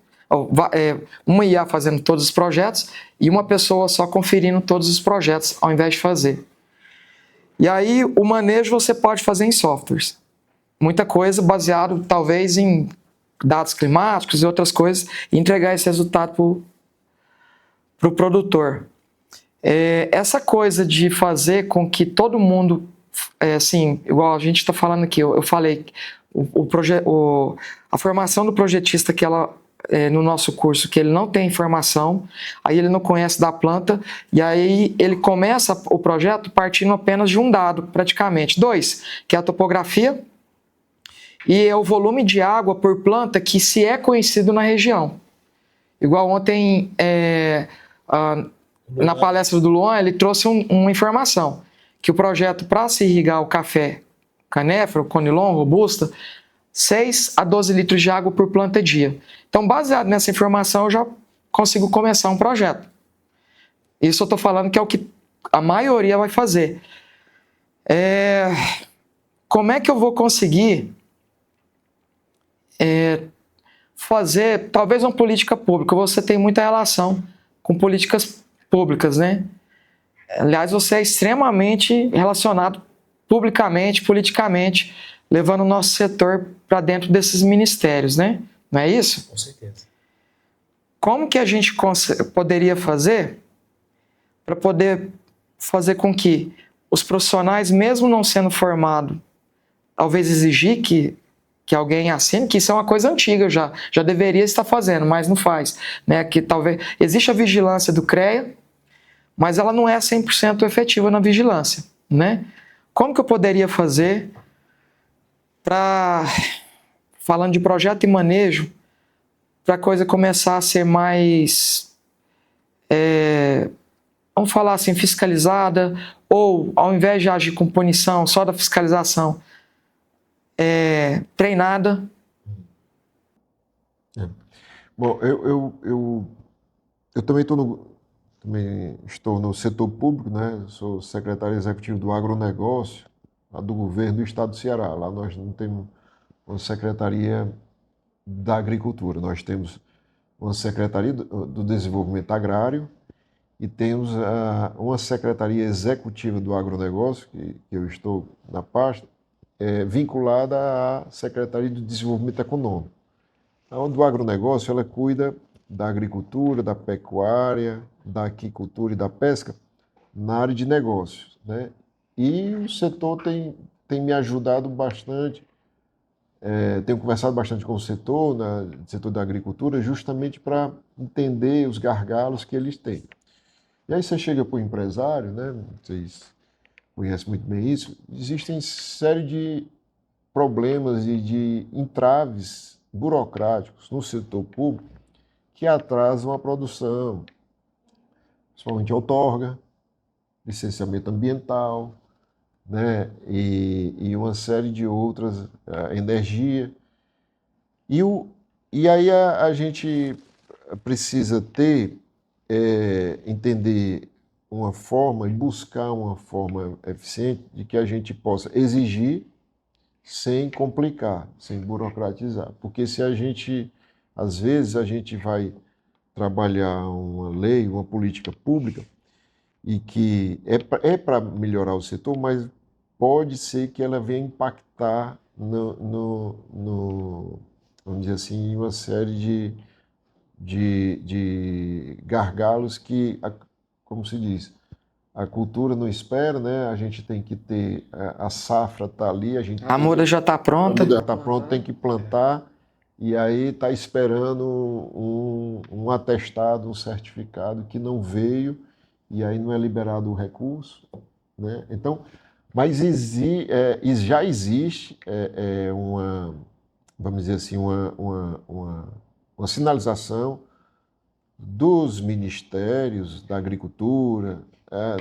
uma IA fazendo todos os projetos e uma pessoa só conferindo todos os projetos, ao invés de fazer. E aí, o manejo você pode fazer em softwares. Muita coisa baseado, talvez, em dados climáticos e outras coisas, e entregar esse resultado para o produtor. Essa coisa de fazer com que todo mundo, assim, igual a gente está falando aqui, eu falei, a formação do projetista que ela no nosso curso, que ele não tem informação, aí ele não conhece da planta, e aí ele começa o projeto partindo apenas de um dado, praticamente. 2, que é a topografia, e é o volume de água por planta que se é conhecido na região. Igual ontem, na palestra do Luan, ele trouxe uma informação, que o projeto para se irrigar o café canéfero, conilon, robusta, 6 a 12 litros de água por planta dia. Então, baseado nessa informação, eu já consigo começar um projeto. Isso eu estou falando que é o que a maioria vai fazer. Como é que eu vou conseguir fazer, talvez, uma política pública? Você tem muita relação com políticas públicas, né? Aliás, você é extremamente relacionado publicamente, politicamente, levando o nosso setor para dentro desses ministérios, né? Não é isso? Com certeza. Como que a gente poderia fazer para poder fazer com que os profissionais, mesmo não sendo formados, talvez exigir que alguém assine, que isso é uma coisa antiga já deveria estar fazendo, mas não faz, né? Que talvez existe a vigilância do CREA, mas ela não é 100% efetiva na vigilância, né? Como que eu poderia fazer para, falando de projeto e manejo, para a coisa começar a ser mais, vamos falar assim, fiscalizada, ou ao invés de agir com punição só da fiscalização, treinada? Bom, eu também estou no setor público, né? Eu sou secretário executivo do agronegócio, lá do governo do estado do Ceará. Lá nós não temos uma secretaria da agricultura, nós temos uma secretaria do desenvolvimento agrário e temos uma secretaria executiva do agronegócio, que eu estou na pasta, vinculada à Secretaria do Desenvolvimento Econômico. Então, do agronegócio, ela cuida da agricultura, da pecuária, da aquicultura e da pesca na área de negócios, né? E o setor tem me ajudado bastante tenho conversado bastante com o setor, setor da agricultura, justamente para entender os gargalos que eles têm. E aí você chega para o empresário, né? Vocês conhecem muito bem isso, existem série de problemas e de entraves burocráticos no setor público que atrasam a produção, principalmente outorga, licenciamento ambiental, né? E uma série de outras, energia. E aí a gente precisa entender uma forma e buscar uma forma eficiente de que a gente possa exigir sem complicar, sem burocratizar. Porque se a gente, às vezes, a gente vai trabalhar uma lei, uma política pública, e que é para melhorar o setor, mas pode ser que ela venha impactar vamos dizer assim, em uma série de gargalos que, como se diz, a cultura não espera, né? A gente tem que ter, a safra está ali, A muda já está pronta. a muda já está pronta, tem que plantar, e aí está esperando um atestado, um certificado que não veio, e aí não é liberado o recurso, né? Então, mas já existe vamos dizer assim, uma sinalização dos ministérios da Agricultura,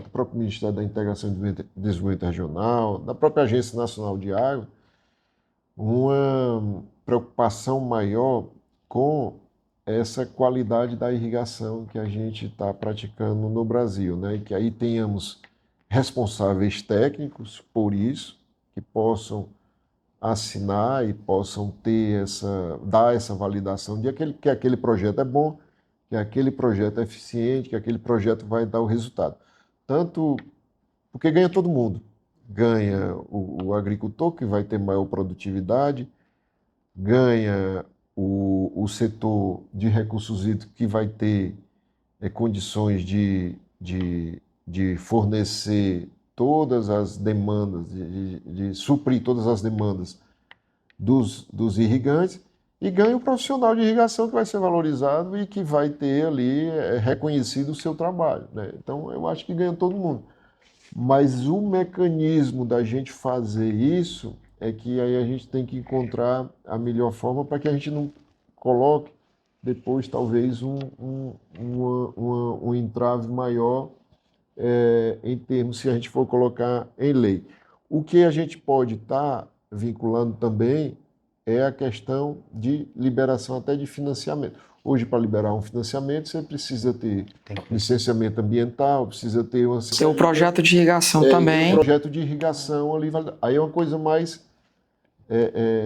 do próprio Ministério da Integração e Desenvolvimento Regional, da própria Agência Nacional de Água, uma preocupação maior com essa qualidade da irrigação que a gente está praticando no Brasil, né? E que aí tenhamos responsáveis técnicos por isso, que possam assinar e possam dar essa validação de que aquele projeto é bom, que aquele projeto é eficiente, que aquele projeto vai dar o resultado. Tanto porque ganha todo mundo. Ganha o agricultor, que vai ter maior produtividade, ganha o setor de recursos hídricos, que vai ter condições de fornecer todas as demandas, de suprir todas as demandas dos irrigantes, e ganha o profissional de irrigação que vai ser valorizado e que vai ter ali reconhecido o seu trabalho, né? Então, eu acho que ganha todo mundo. Mas o mecanismo da gente fazer isso é que aí a gente tem que encontrar a melhor forma para que a gente não coloque depois, talvez, um entrave maior em termos, se a gente for colocar em lei. O que a gente pode estar vinculando também é a questão de liberação até de financiamento. Hoje, para liberar um financiamento, você precisa ter licenciamento ambiental, precisa ter Seu projeto de irrigação também. Um projeto de irrigação ali. Aí é uma coisa mais,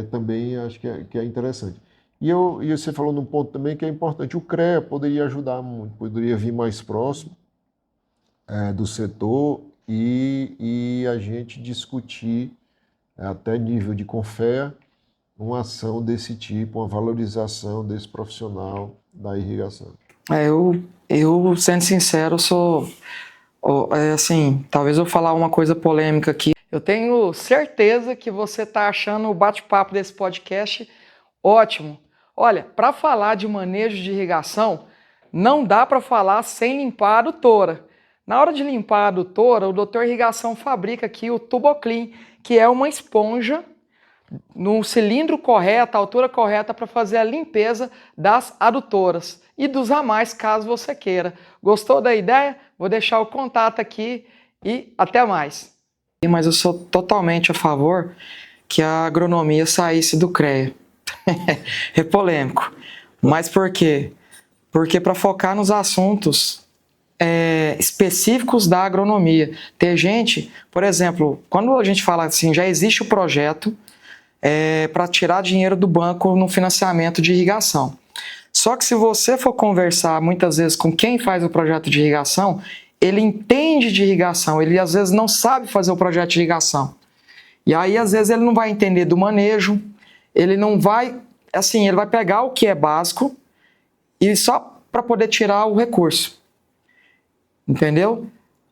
também acho que é interessante. E você falou num ponto também que é importante. O CREA poderia ajudar muito, poderia vir mais próximo do setor e a gente discutir até nível de CONFEA uma ação desse tipo, uma valorização desse profissional da irrigação. Eu sendo sincero, assim, talvez eu falar uma coisa polêmica aqui. Eu tenho certeza que você está achando o bate-papo desse podcast ótimo. Olha, para falar de manejo de irrigação, não dá para falar sem limpar a adutora. Na hora de limpar a adutora, o Dr. Irrigação fabrica aqui o Tuboclean, que é uma esponja no cilindro correto, a altura correta para fazer a limpeza das adutoras e dos ramais, caso você queira. Gostou da ideia? Vou deixar o contato aqui e até mais. Mas eu sou totalmente a favor que a agronomia saísse do CREA. É polêmico. Mas por quê? Porque para focar nos assuntos específicos da agronomia. Ter gente, por exemplo, quando a gente fala assim, já existe o projeto para tirar dinheiro do banco no financiamento de irrigação. Só que se você for conversar muitas vezes com quem faz o projeto de irrigação, ele entende de irrigação, ele às vezes não sabe fazer o projeto de irrigação. E aí às vezes ele não vai entender do manejo, ele não vai, assim, ele vai pegar o que é básico e só para poder tirar o recurso. Entendeu?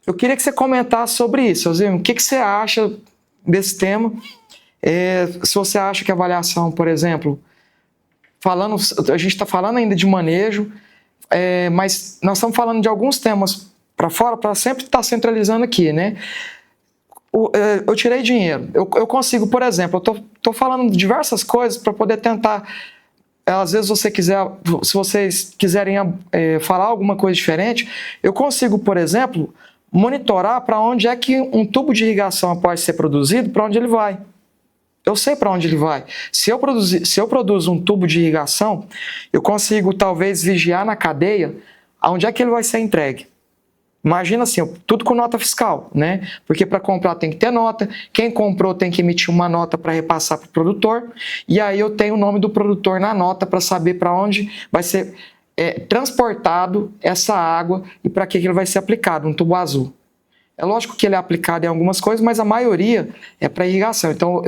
Eu queria que você comentasse sobre isso, Alzirmo. O que você acha desse tema? Se você acha que a avaliação, por exemplo, a gente está falando ainda de manejo, mas nós estamos falando de alguns temas para fora, para sempre estar centralizando aqui, né? Eu tirei dinheiro. Eu consigo, por exemplo, eu estou falando diversas coisas para poder tentar. Às vezes se vocês quiserem falar alguma coisa diferente, eu consigo, por exemplo, monitorar para onde é que um tubo de irrigação pode ser produzido, para onde ele vai. Eu sei para onde ele vai. Se eu produzo um tubo de irrigação, eu consigo talvez vigiar na cadeia aonde é que ele vai ser entregue. Imagina assim, tudo com nota fiscal, né? Porque para comprar tem que ter nota, quem comprou tem que emitir uma nota para repassar para o produtor, e aí eu tenho o nome do produtor na nota para saber para onde vai ser transportado essa água e para que ele vai ser aplicado, um tubo azul. É lógico que ele é aplicado em algumas coisas, mas a maioria é para irrigação. Então,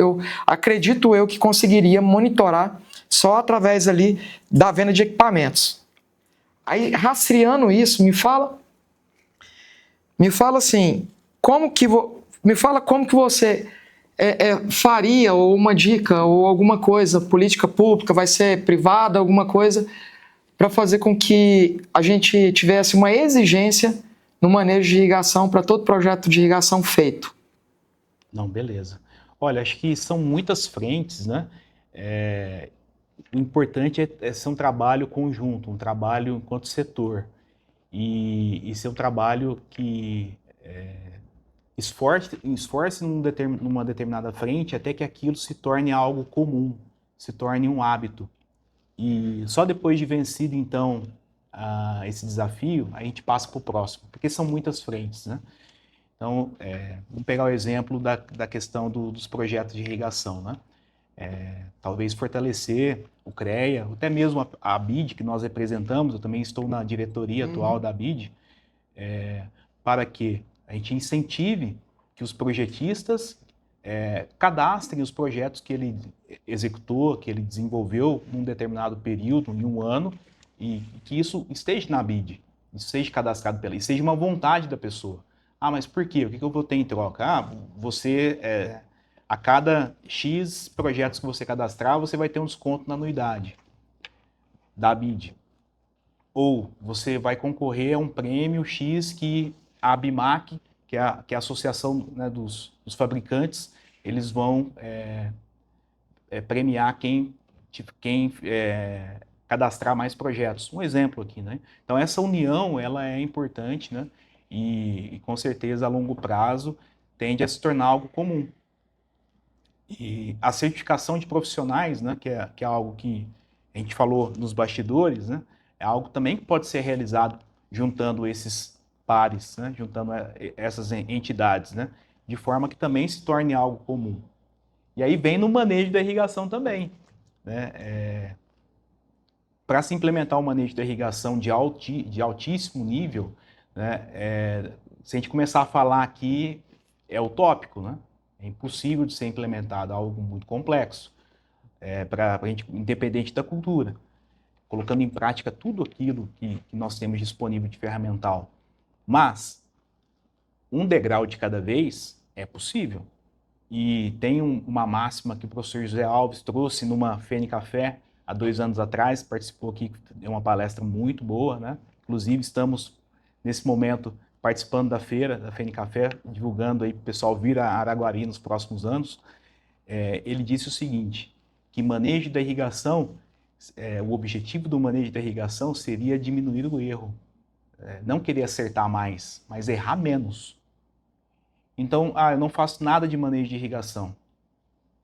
acredito que conseguiria monitorar só através ali da venda de equipamentos. Aí, rastreando isso, me fala assim, me fala como que você faria, ou uma dica, ou alguma coisa, política pública, vai ser privada, alguma coisa, para fazer com que a gente tivesse uma exigência no manejo de irrigação para todo projeto de irrigação feito. Não, beleza. Olha, acho que são muitas frentes, né? O importante é ser um trabalho conjunto, um trabalho enquanto setor. E ser um trabalho que esforce numa determinada frente até que aquilo se torne algo comum, se torne um hábito. E só depois de vencido, então, esse desafio, a gente passa para o próximo, porque são muitas frentes, né? Então, vamos pegar o exemplo da questão dos projetos de irrigação, né? Talvez fortalecer o CREA, até mesmo a BID, que nós representamos, eu também estou na diretoria atual da BID, para que a gente incentive que os projetistas cadastrem os projetos que ele executou, que ele desenvolveu num determinado período, em um ano, e que isso esteja na BID, seja cadastrado pela, e seja uma vontade da pessoa. Mas por quê? O que eu vou ter em troca? Você, a cada X projetos que você cadastrar, você vai ter um desconto na anuidade da BID. Ou você vai concorrer a um prêmio X que a ABIMAC, que é a associação, né, dos fabricantes, eles vão premiar quem cadastrar mais projetos. Um exemplo aqui, né? Então essa união, ela é importante, né? E com certeza a longo prazo tende a se tornar algo comum. E a certificação de profissionais, né, que é algo que a gente falou nos bastidores, né, é algo também que pode ser realizado juntando esses pares, né, juntando essas entidades, né, de forma que também se torne algo comum. E aí vem no manejo da irrigação também, né? Para se implementar o manejo da irrigação de altíssimo nível, né, se a gente começar a falar aqui, é utópico, né? É impossível de ser implementado, algo muito complexo, para a gente, independente da cultura, colocando em prática tudo aquilo que nós temos disponível de ferramental. Mas, um degrau de cada vez é possível. E tem uma máxima que o professor José Alves trouxe numa FENICAFÉ há 2 anos atrás, participou aqui, deu uma palestra muito boa, né? Inclusive, estamos, nesse momento, participando da feira, da FENICAFÉ, divulgando aí para o pessoal vir a Araguari nos próximos anos. Ele disse o seguinte, que manejo da irrigação, o objetivo do manejo da irrigação seria diminuir o erro. Não querer acertar mais, mas errar menos. Então, eu não faço nada de manejo de irrigação.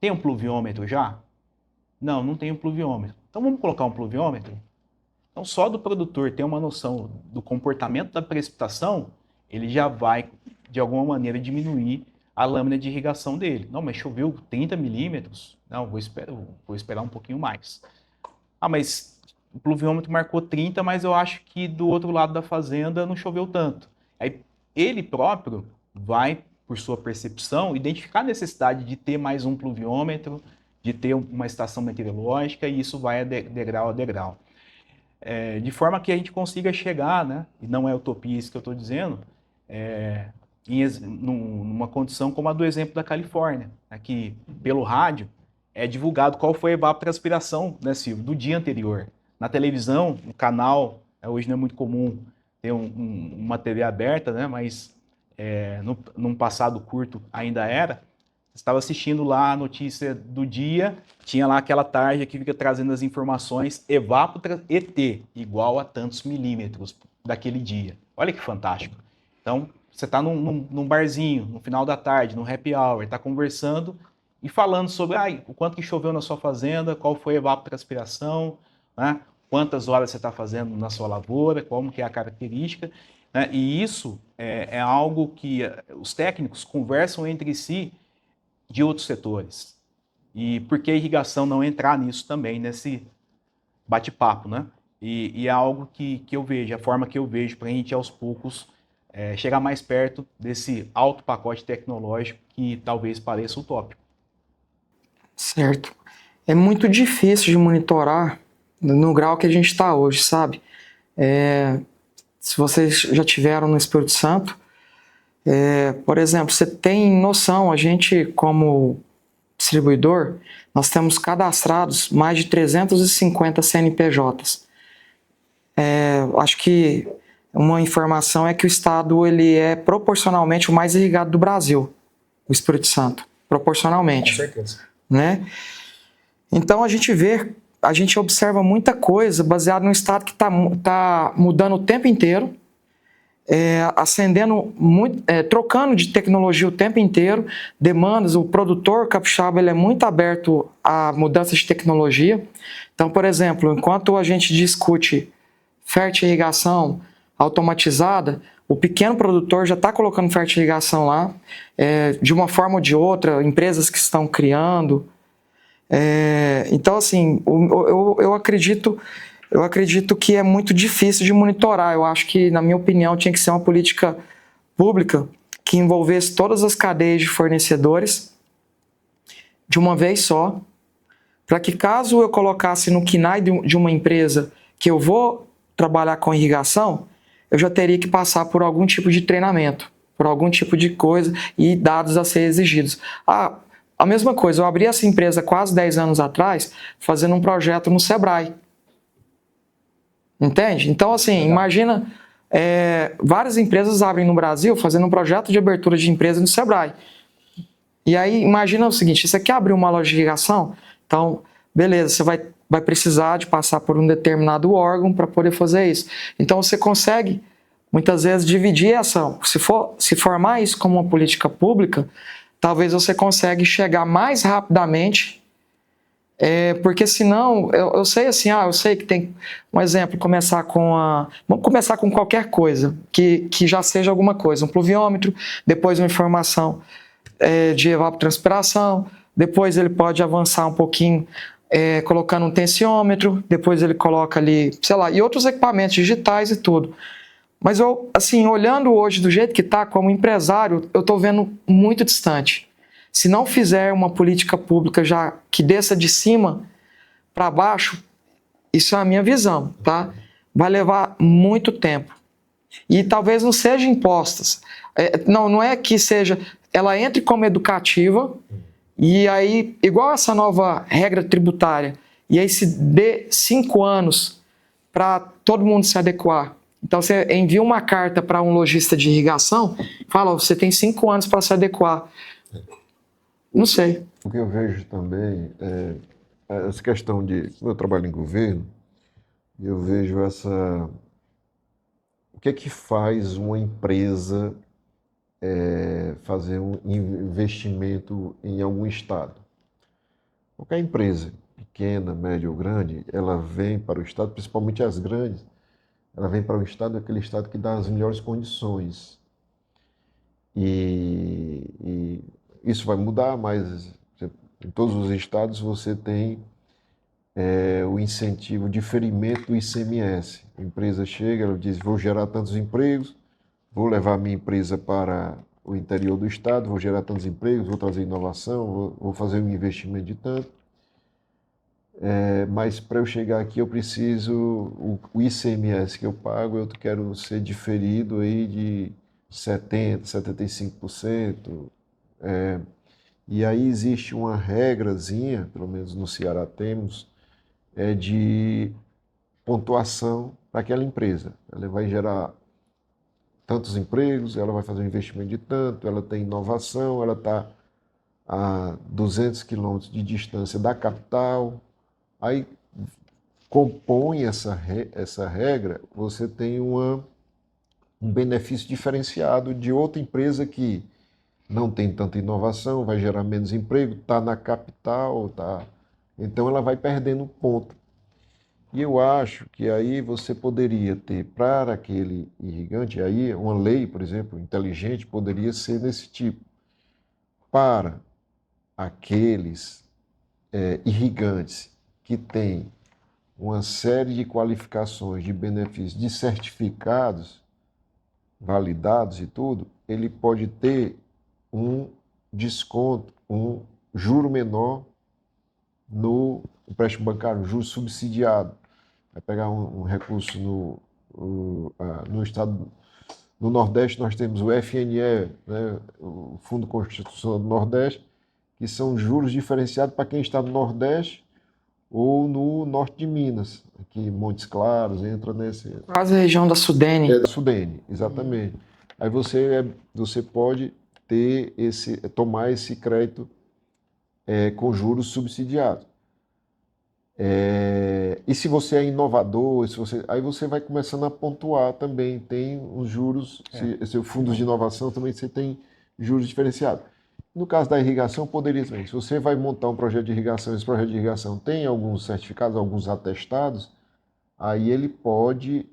Tem um pluviômetro já? Não, não tem um pluviômetro. Então vamos colocar um pluviômetro? Então só do produtor ter uma noção do comportamento da precipitação, ele já vai, de alguma maneira, diminuir a lâmina de irrigação dele. Não, mas choveu 30 milímetros? Não, vou esperar um pouquinho mais. Mas o pluviômetro marcou 30, mas eu acho que do outro lado da fazenda não choveu tanto. Aí ele próprio vai, por sua percepção, identificar a necessidade de ter mais um pluviômetro, de ter uma estação meteorológica, e isso vai degrau a degrau. De forma que a gente consiga chegar, né, e não é utopia isso que eu estou dizendo, numa condição como a do exemplo da Califórnia, né, que pelo rádio é divulgado qual foi a evapotranspiração, né, Silvio, do dia anterior. Na televisão, o canal, hoje não é muito comum ter uma TV aberta, né, mas num passado curto ainda era. Estava assistindo lá a notícia do dia, tinha lá aquela tarja que fica trazendo as informações ET, igual a tantos milímetros daquele dia. Olha que fantástico. Então, você está num barzinho, no final da tarde, num happy hour, está conversando e falando sobre o quanto que choveu na sua fazenda, qual foi a evapotranspiração, né? Quantas horas você está fazendo na sua lavoura, como que é a característica, né? E isso é algo que os técnicos conversam entre si de outros setores. E por que a irrigação não entrar nisso também, nesse bate-papo, né? E é algo que eu vejo, a forma que eu vejo para a gente aos poucos chegar mais perto desse alto pacote tecnológico que talvez pareça utópico. Certo. É muito difícil de monitorar no grau que a gente está hoje, sabe? Se vocês já tiveram no Espírito Santo, por exemplo, você tem noção, a gente como distribuidor, nós temos cadastrados mais de 350 CNPJs. Acho que uma informação é que o estado ele é proporcionalmente o mais irrigado do Brasil, o Espírito Santo, proporcionalmente. Com certeza. Né? Então a gente observa muita coisa baseada no estado que está mudando o tempo inteiro, trocando de tecnologia o tempo inteiro, demandas, o produtor capixaba ele é muito aberto a mudanças de tecnologia. Então, por exemplo, enquanto a gente discute fertirrigação automatizada, o pequeno produtor já está colocando fertirrigação lá, de uma forma ou de outra, empresas que estão criando. Então, assim, eu acredito que é muito difícil de monitorar. Eu acho que, na minha opinião, tinha que ser uma política pública que envolvesse todas as cadeias de fornecedores de uma vez só, para que caso eu colocasse no KNAI de uma empresa que eu vou trabalhar com irrigação, eu já teria que passar por algum tipo de treinamento, por algum tipo de coisa e dados a ser exigidos. A mesma coisa, eu abri essa empresa quase 10 anos atrás, fazendo um projeto no Sebrae. Entende? Então, assim, imagina, várias empresas abrem no Brasil fazendo um projeto de abertura de empresa no Sebrae. E aí, imagina o seguinte, você quer abrir uma loja de irrigação? Então, beleza, você vai precisar de passar por um determinado órgão para poder fazer isso. Então, você consegue, muitas vezes, dividir a ação. Se formar isso como uma política pública, talvez você consiga chegar mais rapidamente, porque senão, eu sei assim, eu sei que tem, um exemplo, vamos começar com qualquer coisa, que já seja alguma coisa, um pluviômetro, depois uma informação de evapotranspiração, depois ele pode avançar um pouquinho, colocando um tensiômetro, depois ele coloca ali, sei lá, e outros equipamentos digitais e tudo. Mas eu, assim, olhando hoje do jeito que está, como empresário, eu estou vendo muito distante. Se não fizer uma política pública já que desça de cima para baixo, isso é a minha visão, tá? Vai levar muito tempo. E talvez não sejam impostas. Não é que seja, ela entre como educativa, e aí, igual essa nova regra tributária, e aí se dê 5 anos para todo mundo se adequar. Então, você envia uma carta para um lojista de irrigação, fala, você tem 5 anos para se adequar. Não sei. O que eu vejo também essa questão de... Como eu trabalho em governo, eu vejo essa... O que é que faz uma empresa fazer um investimento em algum estado? Qualquer empresa, pequena, média ou grande, ela vem para o estado, principalmente as grandes, ela vem para o estado, aquele estado que dá as melhores condições. E isso vai mudar, mas em todos os estados você tem o incentivo, o diferimento do ICMS. A empresa chega, ela diz, vou gerar tantos empregos, vou levar minha empresa para o interior do estado, vou gerar tantos empregos, vou trazer inovação, vou fazer um investimento de tanto. Mas para eu chegar aqui eu preciso, o ICMS que eu pago, eu quero ser diferido aí de 70%, 75%. E aí existe uma regrazinha, pelo menos no Ceará temos, de pontuação para aquela empresa. Ela vai gerar tantos empregos, ela vai fazer um investimento de tanto, ela tem inovação, ela está a 200 quilômetros de distância da capital. Aí compõe essa regra, você tem um benefício diferenciado de outra empresa que não tem tanta inovação, vai gerar menos emprego, está na capital, então ela vai perdendo ponto. E eu acho que aí você poderia ter para aquele irrigante, aí uma lei, por exemplo, inteligente, poderia ser desse tipo. Para aqueles irrigantes que têm uma série de qualificações, de benefícios, de certificados validados e tudo, ele pode ter um desconto, um juro menor no empréstimo bancário, um juro subsidiado. Vai pegar um recurso no estado, no Nordeste nós temos o FNE, né, o Fundo Constitucional do Nordeste, que são juros diferenciados para quem está no Nordeste ou no norte de Minas, aqui Montes Claros, entra nesse... Quase a região da Sudene. Da Sudene, exatamente. Aí você pode tomar esse crédito com juros subsidiados. E se você é inovador, aí você vai começando a pontuar também. Tem os juros, se fundos de inovação também você tem juros diferenciados. No caso da irrigação, poderia também. Se você vai montar um projeto de irrigação, esse projeto de irrigação tem alguns certificados, alguns atestados, aí ele pode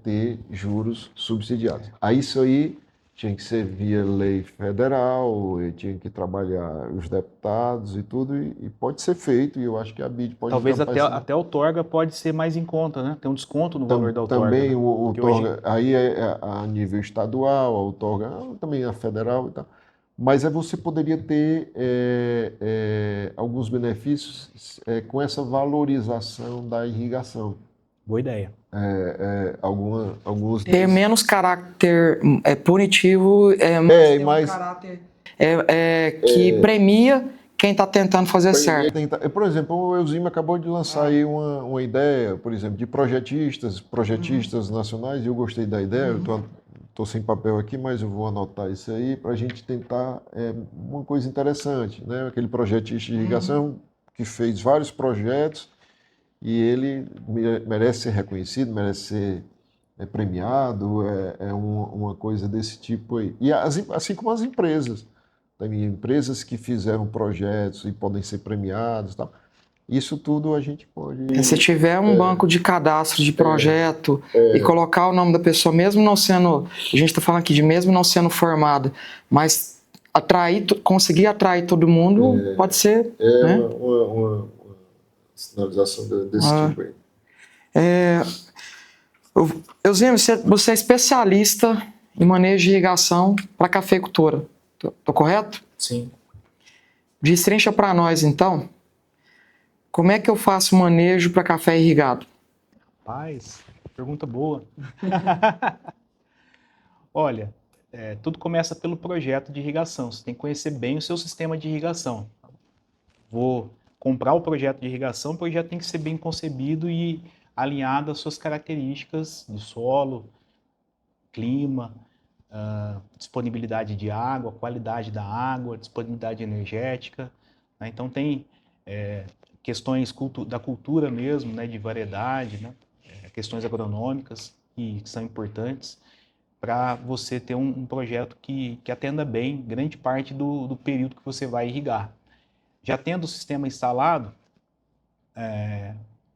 ter juros subsidiados. Aí isso aí tinha que ser via lei federal, tinha que trabalhar os deputados e tudo, e pode ser feito, e eu acho que a BID pode... Talvez até a outorga pode ser mais em conta, né? Tem um desconto no valor da outorga. Também né? o outorga, aí é a nível estadual, a outorga também a federal e tal. Mas você poderia ter alguns benefícios com essa valorização da irrigação. Boa ideia. Alguns Ter menos caráter punitivo, mas mais um caráter que premia quem está tentando fazer certo. Por exemplo, o Elzima acabou de lançar aí uma ideia, por exemplo, de projetistas nacionais, e eu gostei da ideia, eu estou sem papel aqui, mas eu vou anotar isso aí para a gente tentar uma coisa interessante, né? Aquele projetista de irrigação que fez vários projetos e ele merece ser reconhecido, merece ser premiado, uma coisa desse tipo aí. E assim como as empresas, tem empresas que fizeram projetos e podem ser premiadas e tal. Isso tudo a gente pode... Se tiver um banco de cadastro de projeto e colocar o nome da pessoa, mesmo não sendo, a gente está falando aqui de mesmo não sendo formada, mas conseguir atrair todo mundo, pode ser... né? uma sinalização desse tipo aí. Eusêmio, você é especialista em manejo de irrigação para cafeicultura, tô correto? Sim. Destrincha para nós, então, como é que eu faço manejo para café irrigado? Rapaz, pergunta boa. Olha, tudo começa pelo projeto de irrigação. Você tem que conhecer bem o seu sistema de irrigação. Vou comprar o projeto de irrigação, o projeto tem que ser bem concebido e alinhado às suas características de solo, clima, disponibilidade de água, qualidade da água, disponibilidade energética. Né? Então tem questões da cultura mesmo, né, de variedade, né, questões agronômicas que são importantes para você ter um projeto que atenda bem grande parte do período que você vai irrigar. Já tendo o sistema instalado,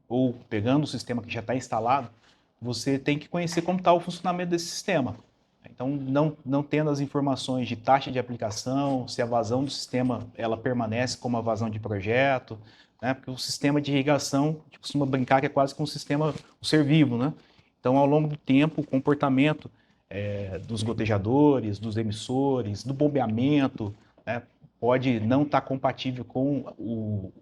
ou pegando o sistema que já está instalado, você tem que conhecer como está o funcionamento desse sistema. Então, não tendo as informações de taxa de aplicação, se a vazão do sistema ela permanece como a vazão de projeto, né? Porque o sistema de irrigação, a gente costuma brincar que é quase como um ser vivo, né? Então, ao longo do tempo, o comportamento dos gotejadores, dos emissores, do bombeamento, né, pode não estar compatível com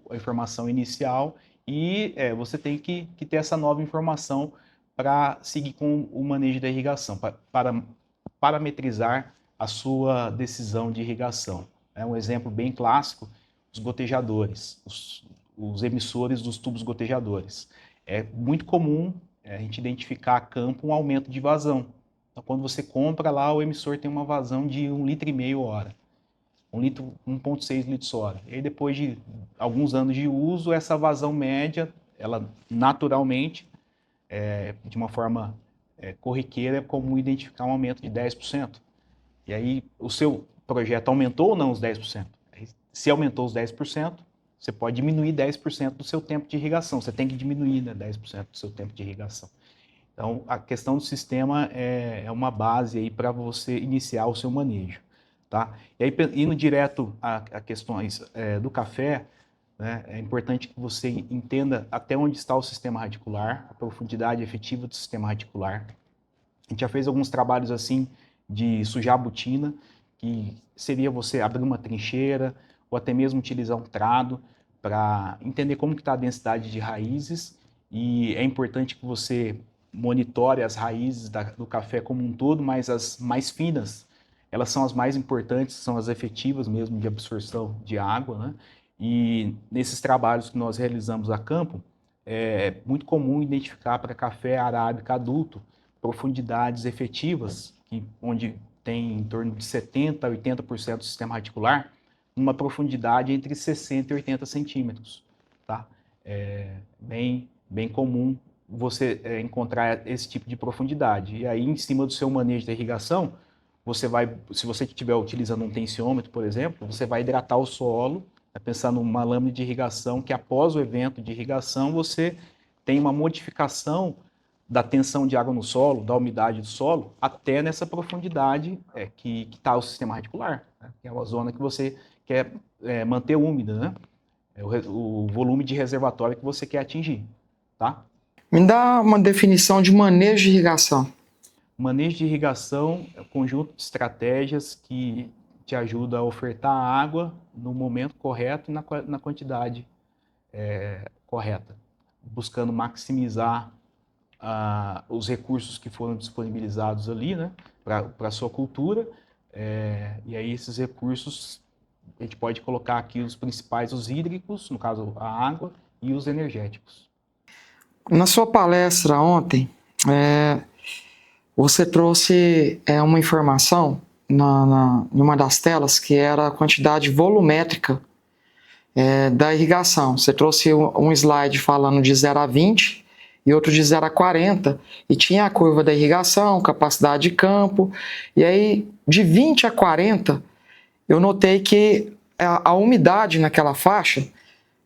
a informação inicial e você tem que ter essa nova informação para seguir com o manejo da irrigação, para parametrizar a sua decisão de irrigação. É um exemplo bem clássico, os gotejadores, os emissores dos tubos gotejadores. É muito comum a gente identificar a campo um aumento de vazão. Então, quando você compra lá, o emissor tem uma vazão de 1,5 litro hora. 1,6 litros hora. E aí, depois de alguns anos de uso, essa vazão média, ela naturalmente, de uma forma corriqueira, é comum identificar um aumento de 10%. E aí, o seu projeto aumentou ou não os 10%? Se aumentou os 10%, você pode diminuir 10% do seu tempo de irrigação. Você tem que diminuir, né, 10% do seu tempo de irrigação. Então, a questão do sistema é uma base aí para você iniciar o seu manejo. Tá? E aí, indo direto a questões do café, né, é importante que você entenda até onde está o sistema radicular, a profundidade efetiva do sistema radicular. A gente já fez alguns trabalhos assim de sujar a botina, que seria você abrir uma trincheira ou até mesmo utilizar um trado para entender como está a densidade de raízes, e é importante que você monitore as raízes do café como um todo, mas as mais finas, elas são as mais importantes, são as efetivas mesmo de absorção de água, né? E nesses trabalhos que nós realizamos a campo, é muito comum identificar para café arábica adulto profundidades efetivas, onde tem em torno de 70% a 80% do sistema radicular, uma profundidade entre 60 e 80 centímetros. Tá? É bem comum você encontrar esse tipo de profundidade. E aí, em cima do seu manejo da irrigação, você vai, se você estiver utilizando um tensiômetro, por exemplo, você vai hidratar o solo, pensando numa lâmina de irrigação que após o evento de irrigação você tem uma modificação da tensão de água no solo, da umidade do solo, até nessa profundidade que está o sistema radicular, né? Que é uma zona que você quer manter úmida, né? É o volume de reservatório que você quer atingir, tá? Me dá uma definição de manejo de irrigação. Manejo de irrigação é um conjunto de estratégias que te ajuda a ofertar água no momento correto e na quantidade correta, buscando maximizar os recursos que foram disponibilizados ali, né, para a sua cultura, e aí esses recursos a gente pode colocar aqui os principais, os hídricos, no caso a água, e os energéticos. Na sua palestra ontem, você trouxe uma informação em uma das telas que era a quantidade volumétrica da irrigação. Você trouxe um slide falando de 0 a 20 e outro de 0 a 40, e tinha a curva da irrigação, capacidade de campo, e aí de 20 a 40 eu notei que a umidade naquela faixa,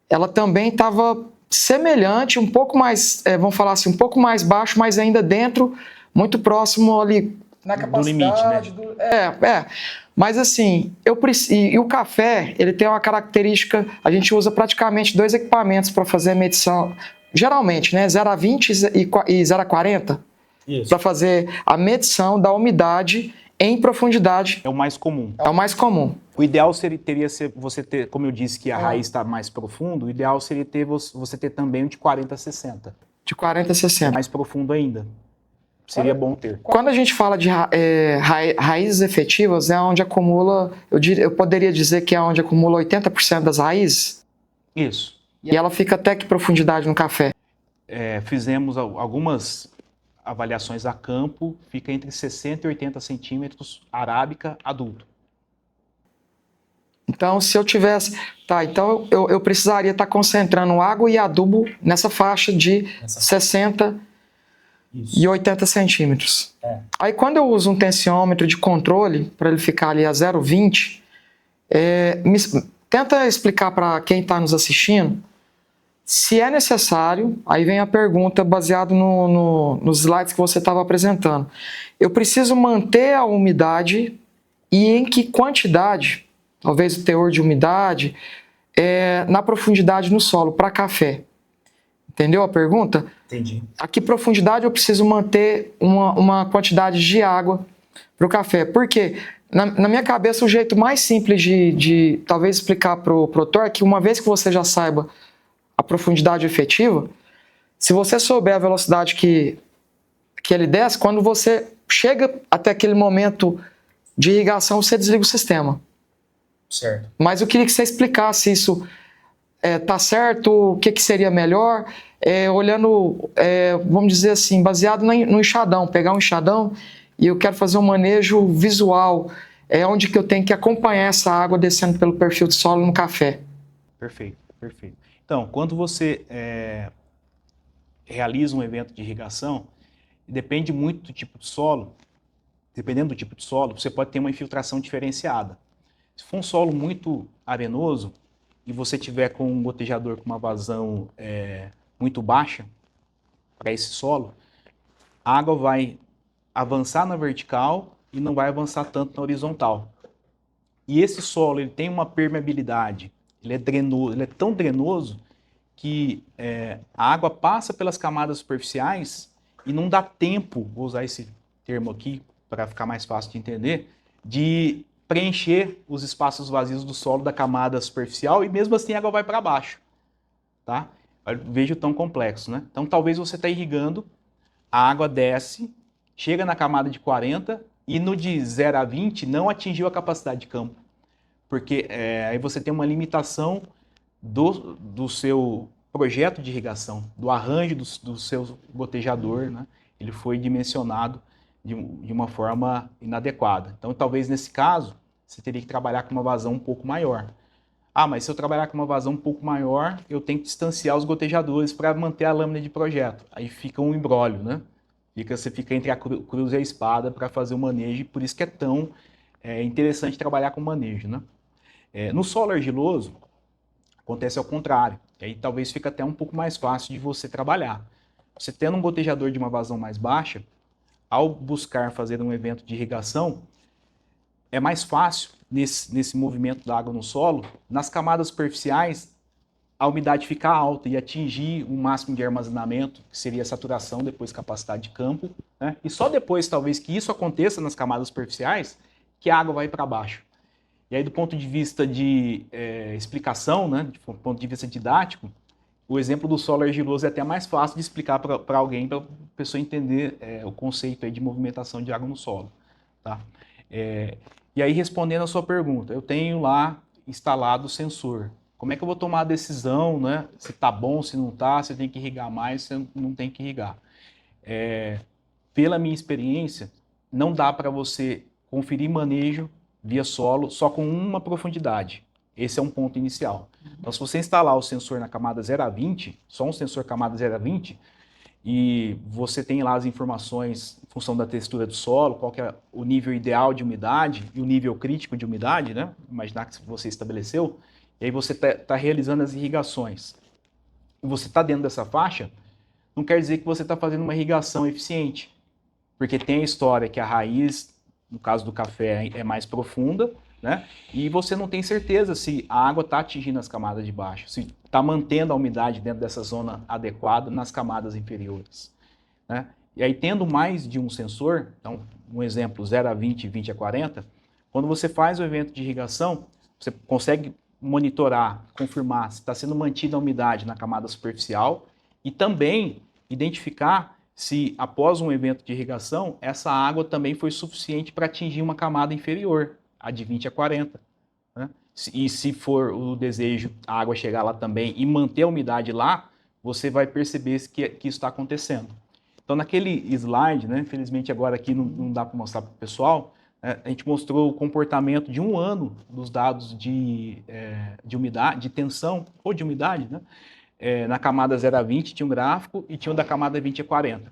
ela também estava semelhante, um pouco mais, vamos falar assim, um pouco mais baixo, mas ainda dentro, muito próximo ali na capacidade do limite, né? Mas assim, e o café, ele tem uma característica, a gente usa praticamente 2 equipamentos para fazer a medição, geralmente, né, 0 a 20 e 0 a 40, para fazer a medição da umidade em profundidade. É o mais comum. É o mais comum. O ideal teria ser você ter, como eu disse que a raiz está mais profundo, o ideal seria você ter também o de 40 a 60. De 40 a 60. Mais profundo ainda. Seria bom ter. Quando a gente fala de raízes efetivas, é onde acumula, eu poderia dizer que é onde acumula 80% das raízes? Isso. E ela fica até que profundidade no café? Fizemos algumas avaliações a campo, fica entre 60 e 80 centímetros arábica adulto. Então, se eu tivesse... Tá, então eu precisaria estar concentrando água e adubo nessa faixa de 60 e 80 centímetros. Aí, quando eu uso um tensiômetro de controle, para ele ficar ali a 0,20, tenta explicar para quem está nos assistindo se é necessário, aí vem a pergunta baseado nos slides que você estava apresentando. Eu preciso manter a umidade e em que quantidade, talvez o teor de umidade, na profundidade no solo, para café. Entendeu a pergunta? Entendi. A que profundidade eu preciso manter uma quantidade de água para o café? Porque, na minha cabeça, o jeito mais simples de talvez explicar para o produtor é que uma vez que você já saiba a profundidade efetiva, se você souber a velocidade que ele desce, quando você chega até aquele momento de irrigação, você desliga o sistema. Certo. Mas eu queria que você explicasse isso. Tá certo? O que seria melhor? Olhando, vamos dizer assim, baseado no enxadão. Pegar um enxadão e eu quero fazer um manejo visual. Onde que eu tenho que acompanhar essa água descendo pelo perfil de solo no café. Perfeito, perfeito. Então, quando você realiza um evento de irrigação, depende muito do tipo de solo. Dependendo do tipo de solo, você pode ter uma infiltração diferenciada. Se for um solo muito arenoso e você tiver com um gotejador com uma vazão muito baixa para esse solo, a água vai avançar na vertical e não vai avançar tanto na horizontal. E esse solo ele tem uma permeabilidade, ele é drenoso, ele é tão drenoso que a água passa pelas camadas superficiais e não dá tempo, vou usar esse termo aqui para ficar mais fácil de entender, de preencher os espaços vazios do solo da camada superficial e mesmo assim a água vai para baixo, tá? Vejo tão complexo, né? Então talvez você está irrigando, a água desce, chega na camada de 40 e no de 0 a 20 não atingiu a capacidade de campo, porque aí você tem uma limitação do seu projeto de irrigação, do arranjo do seu gotejador, né? Ele foi dimensionado de uma forma inadequada. Então, talvez nesse caso, você teria que trabalhar com uma vazão um pouco maior. Mas se eu trabalhar com uma vazão um pouco maior, eu tenho que distanciar os gotejadores para manter a lâmina de projeto. Aí fica um imbróglio, né? Você fica entre a cruz e a espada para fazer o manejo, e por isso que é tão interessante trabalhar com manejo, né? No solo argiloso, acontece ao contrário. E aí talvez fique até um pouco mais fácil de você trabalhar. Você tendo um gotejador de uma vazão mais baixa, ao buscar fazer um evento de irrigação, é mais fácil nesse movimento da água no solo, nas camadas superficiais, a umidade ficar alta e atingir um máximo de armazenamento, que seria a saturação, depois capacidade de campo, né? E só depois, talvez, que isso aconteça nas camadas superficiais, que a água vai para baixo. E aí, do ponto de vista de explicação, né, do ponto de vista didático, o exemplo do solo argiloso é até mais fácil de explicar para alguém, para a pessoa entender o conceito aí de movimentação de água no solo. Tá? E aí, respondendo a sua pergunta, eu tenho lá instalado o sensor. Como é que eu vou tomar a decisão, né, se está bom, se não está, se tem que irrigar mais, se não tem que irrigar? Pela minha experiência, não dá para você conferir manejo via solo só com uma profundidade. Esse é um ponto inicial. Então, se você instalar o sensor na camada 0 a 20, só um sensor camada 0 a 20, e você tem lá as informações em função da textura do solo, qual que é o nível ideal de umidade e o nível crítico de umidade, né? Imaginar que você estabeleceu, e aí você está realizando as irrigações. E você está dentro dessa faixa, não quer dizer que você está fazendo uma irrigação eficiente, porque tem a história que a raiz, no caso do café, é mais profunda, né? E você não tem certeza se a água está atingindo as camadas de baixo, se está mantendo a umidade dentro dessa zona adequada nas camadas inferiores, né? E aí, tendo mais de um sensor, então, um exemplo 0 a 20, 20 a 40, quando você faz o evento de irrigação, você consegue monitorar, confirmar se está sendo mantida a umidade na camada superficial e também identificar se, após um evento de irrigação, essa água também foi suficiente para atingir uma camada inferior, a de 20 a 40. Né? E se for o desejo a água chegar lá também e manter a umidade lá, você vai perceber que isso está acontecendo. Então, naquele slide, né, infelizmente agora aqui não dá para mostrar para o pessoal, a gente mostrou o comportamento de um ano dos dados de umidade, de tensão ou de umidade, né? Na camada 0 a 20 tinha um gráfico e tinha o da camada 20 a 40.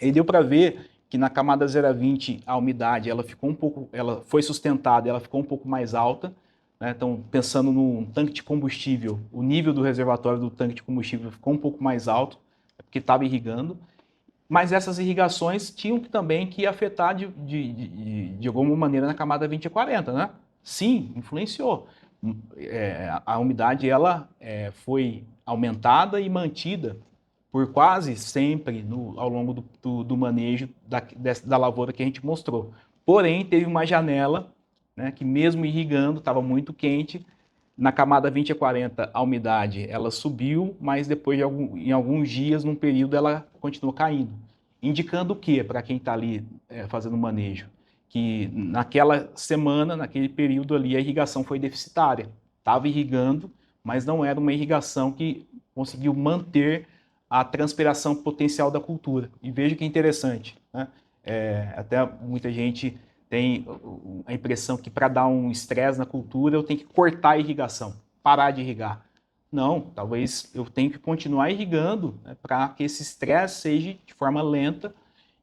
E deu para ver que na camada 0 a 20 a umidade ela foi sustentada, ela ficou um pouco mais alta, né? Então, pensando num tanque de combustível, o nível do reservatório do tanque de combustível ficou um pouco mais alto, porque estava irrigando, mas essas irrigações tinham também que afetar de alguma maneira na camada 20 a 40, né? Sim, influenciou. A umidade ela foi aumentada e mantida por quase sempre ao longo do manejo da lavoura que a gente mostrou. Porém, teve uma janela, né, que mesmo irrigando, estava muito quente. Na camada 20 a 40, a umidade ela subiu, mas depois em alguns dias, num período, ela continuou caindo. indicando o quê para quem está ali fazendo o manejo? Que naquela semana, naquele período ali, a irrigação foi deficitária. Estava irrigando, mas não era uma irrigação que conseguiu manter a transpiração potencial da cultura. E veja que interessante, né? Até muita gente tem a impressão que para dar um estresse na cultura eu tenho que cortar a irrigação, parar de irrigar. Não, talvez eu tenha que continuar irrigando, né, para que esse estresse seja de forma lenta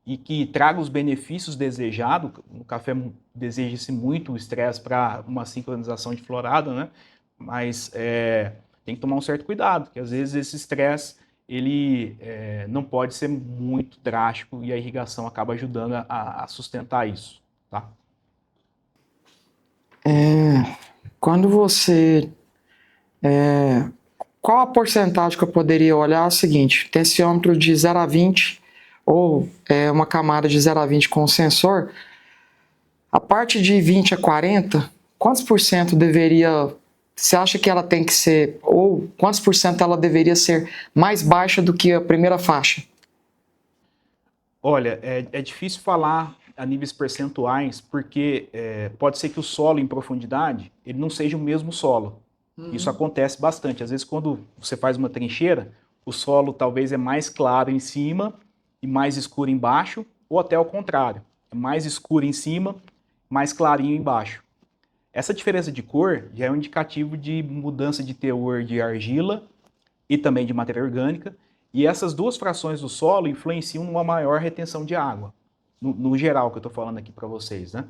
e que traga os benefícios desejados. No café deseja-se muito o estresse para uma sincronização de florada, né? Mas tem que tomar um certo cuidado, porque às vezes esse estresse ele não pode ser muito drástico e a irrigação acaba ajudando a sustentar isso, tá? Quando você... qual a porcentagem que eu poderia olhar? É o seguinte, tensiômetro de 0 a 20 ou uma camada de 0 a 20 com o sensor, a parte de 20 a 40, quantos por cento deveria... Você acha que ela tem que ser, ou quantos por cento ela deveria ser mais baixa do que a primeira faixa? Olha, é difícil falar a níveis percentuais, porque pode ser que o solo em profundidade ele não seja o mesmo solo. Isso acontece bastante. Às vezes, quando você faz uma trincheira, o solo talvez é mais claro em cima e mais escuro embaixo, ou até ao contrário, é mais escuro em cima, mais clarinho embaixo. Essa diferença de cor já é um indicativo de mudança de teor de argila e também de matéria orgânica, e essas duas frações do solo influenciam numa maior retenção de água, no geral que eu estou falando aqui para vocês, né?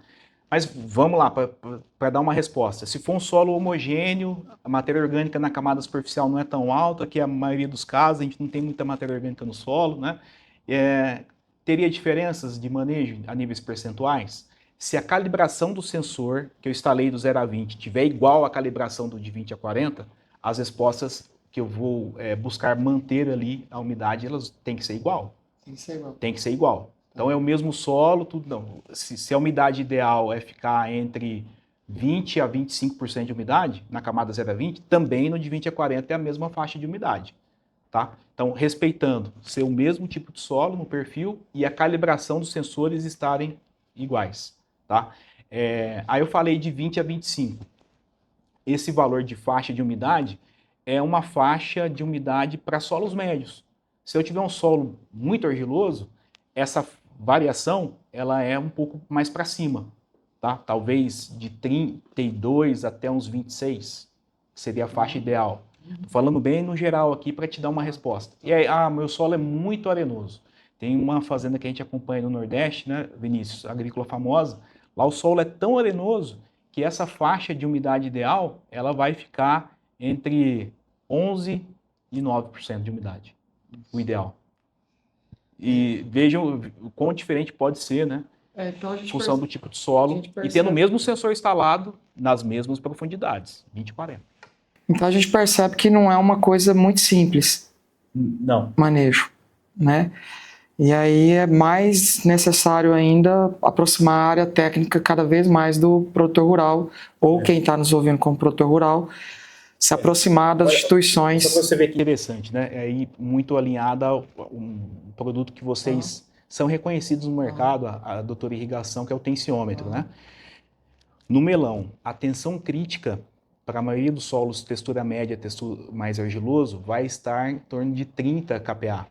Mas vamos lá, para dar uma resposta. Se for um solo homogêneo, a matéria orgânica na camada superficial não é tão alta, que a maioria dos casos a gente não tem muita matéria orgânica no solo, né? Teria diferenças de manejo a níveis percentuais? Se a calibração do sensor, que eu instalei do 0 a 20, tiver igual à calibração do de 20 a 40, as respostas que eu vou buscar manter ali a umidade, elas têm que ser igual. Tem que ser igual. Tem que ser igual. Então é o mesmo solo, tudo não. Se a umidade ideal é ficar entre 20 a 25% de umidade, na camada 0 a 20, também no de 20 a 40 é a mesma faixa de umidade. Tá? Então, respeitando ser o mesmo tipo de solo no perfil e a calibração dos sensores estarem iguais. Tá? Aí eu falei de 20 a 25. Esse valor de faixa de umidade é uma faixa de umidade para solos médios. Se eu tiver um solo muito argiloso, essa variação ela é um pouco mais para cima, tá? Talvez de 32 até uns 26 seria a faixa ideal. Tô falando bem no geral aqui para te dar uma resposta. E aí, meu solo é muito arenoso. Tem uma fazenda que a gente acompanha no Nordeste, né, Vinícius, agrícola famosa. Lá o solo é tão arenoso que essa faixa de umidade ideal ela vai ficar entre 11 e 9% de umidade, o ideal. E vejam o quão diferente pode ser, né? Então Em função do tipo de solo e tendo o mesmo sensor instalado nas mesmas profundidades, 20 e 40. Então a gente percebe que não é uma coisa muito simples. Não. Manejo, né? E aí é mais necessário ainda aproximar a área técnica cada vez mais do produtor rural, ou quem está nos ouvindo como produtor rural, se aproximar das instituições. Só para você ver que interessante, né? É aí muito alinhado ao um produto que vocês são reconhecidos no mercado, a doutora irrigação, que é o tensiômetro, né? No melão, a tensão crítica para a maioria dos solos, textura média, textura mais argiloso, vai estar em torno de 30 kPa.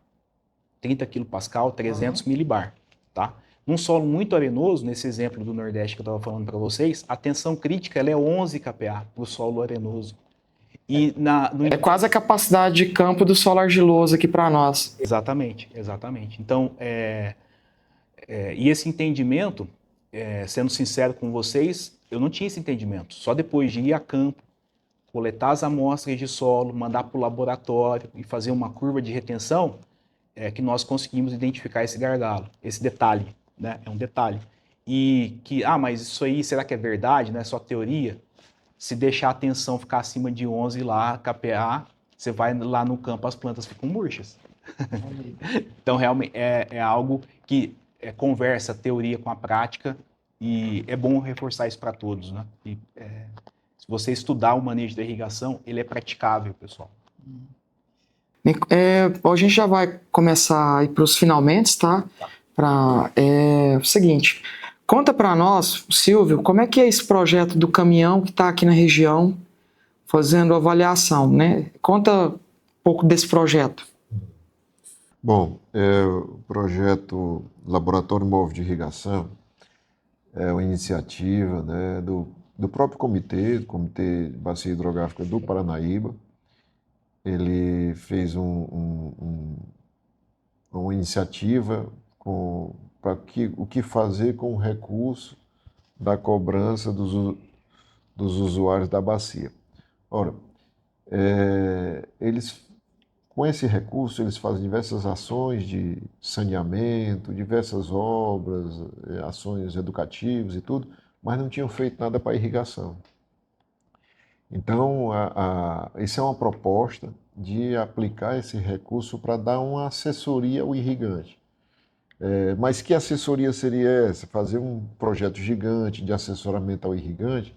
30 kPa, 300 milibar, tá? Num solo muito arenoso, nesse exemplo do Nordeste que eu estava falando para vocês, a tensão crítica ela é 11 kPa para o solo arenoso. E é quase a capacidade de campo do solo argiloso aqui para nós. Exatamente, exatamente. Então, e esse entendimento, sendo sincero com vocês, eu não tinha esse entendimento. Só depois de ir a campo, coletar as amostras de solo, mandar para o laboratório e fazer uma curva de retenção, que nós conseguimos identificar esse gargalo, esse detalhe, né? É um detalhe. E que, mas isso aí, será que é verdade, não é só teoria? Se deixar a tensão ficar acima de 11 lá, kPa, você vai lá no campo, as plantas ficam murchas. Então, realmente, é algo que conversa a teoria com a prática e é bom reforçar isso para todos, né? E, se você estudar o manejo da irrigação, ele é praticável, pessoal. A gente já vai começar a ir para os finalmente, tá? O seguinte, conta para nós, Silvio, como é que é esse projeto do caminhão que está aqui na região fazendo avaliação, né? Conta um pouco desse projeto. Bom, o projeto Laboratório Móvel de Irrigação é uma iniciativa, né, do próprio do Comitê de Bacia Hidrográfica do Paranaíba. Ele fez uma iniciativa para o que fazer com o recurso da cobrança dos usuários da bacia. Ora, com esse recurso, eles fazem diversas ações de saneamento, diversas obras, ações educativas e tudo, mas não tinham feito nada para irrigação. Então, isso é uma proposta de aplicar esse recurso para dar uma assessoria ao irrigante. Mas que assessoria seria essa? Fazer um projeto gigante de assessoramento ao irrigante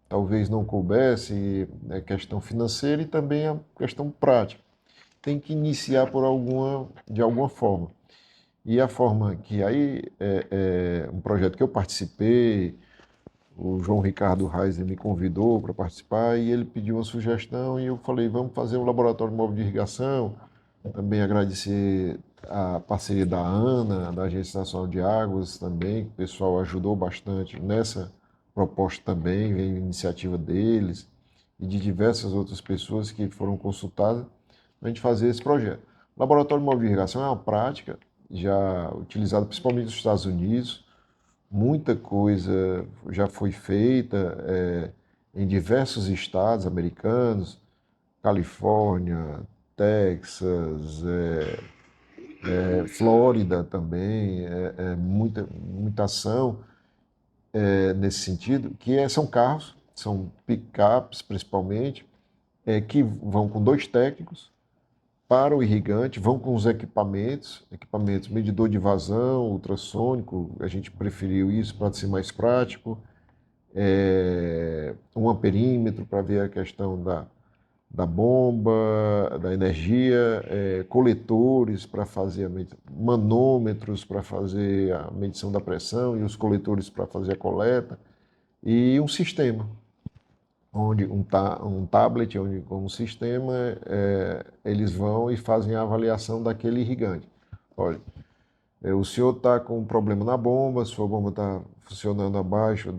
talvez não coubesse questão financeira e também a questão prática. Tem que iniciar de alguma forma. E a forma que aí é um projeto que eu participei, o João Ricardo Reiser me convidou para participar e ele pediu uma sugestão e eu falei, vamos fazer um laboratório móvel de irrigação. Também agradecer a parceria da ANA, da Agência Nacional de Águas também, que o pessoal ajudou bastante nessa proposta também, veio iniciativa deles e de diversas outras pessoas que foram consultadas para a gente fazer esse projeto. O laboratório móvel de irrigação é uma prática já utilizada principalmente nos Estados Unidos. Muita coisa já foi feita em diversos estados americanos, Califórnia, Texas, Flórida também, muita ação nesse sentido, são carros, são picapes principalmente, que vão com 2 técnicos para o irrigante, vão com os equipamentos, medidor de vazão, ultrassônico, a gente preferiu isso para ser mais prático, um amperímetro para ver a questão da bomba, da energia, coletores para fazer manômetros para fazer a medição da pressão e os coletores para fazer a coleta, e um sistema onde um tablet, onde com um sistema eles vão e fazem a avaliação daquele irrigante. Olha, o senhor está com um problema na bomba, sua bomba está funcionando abaixo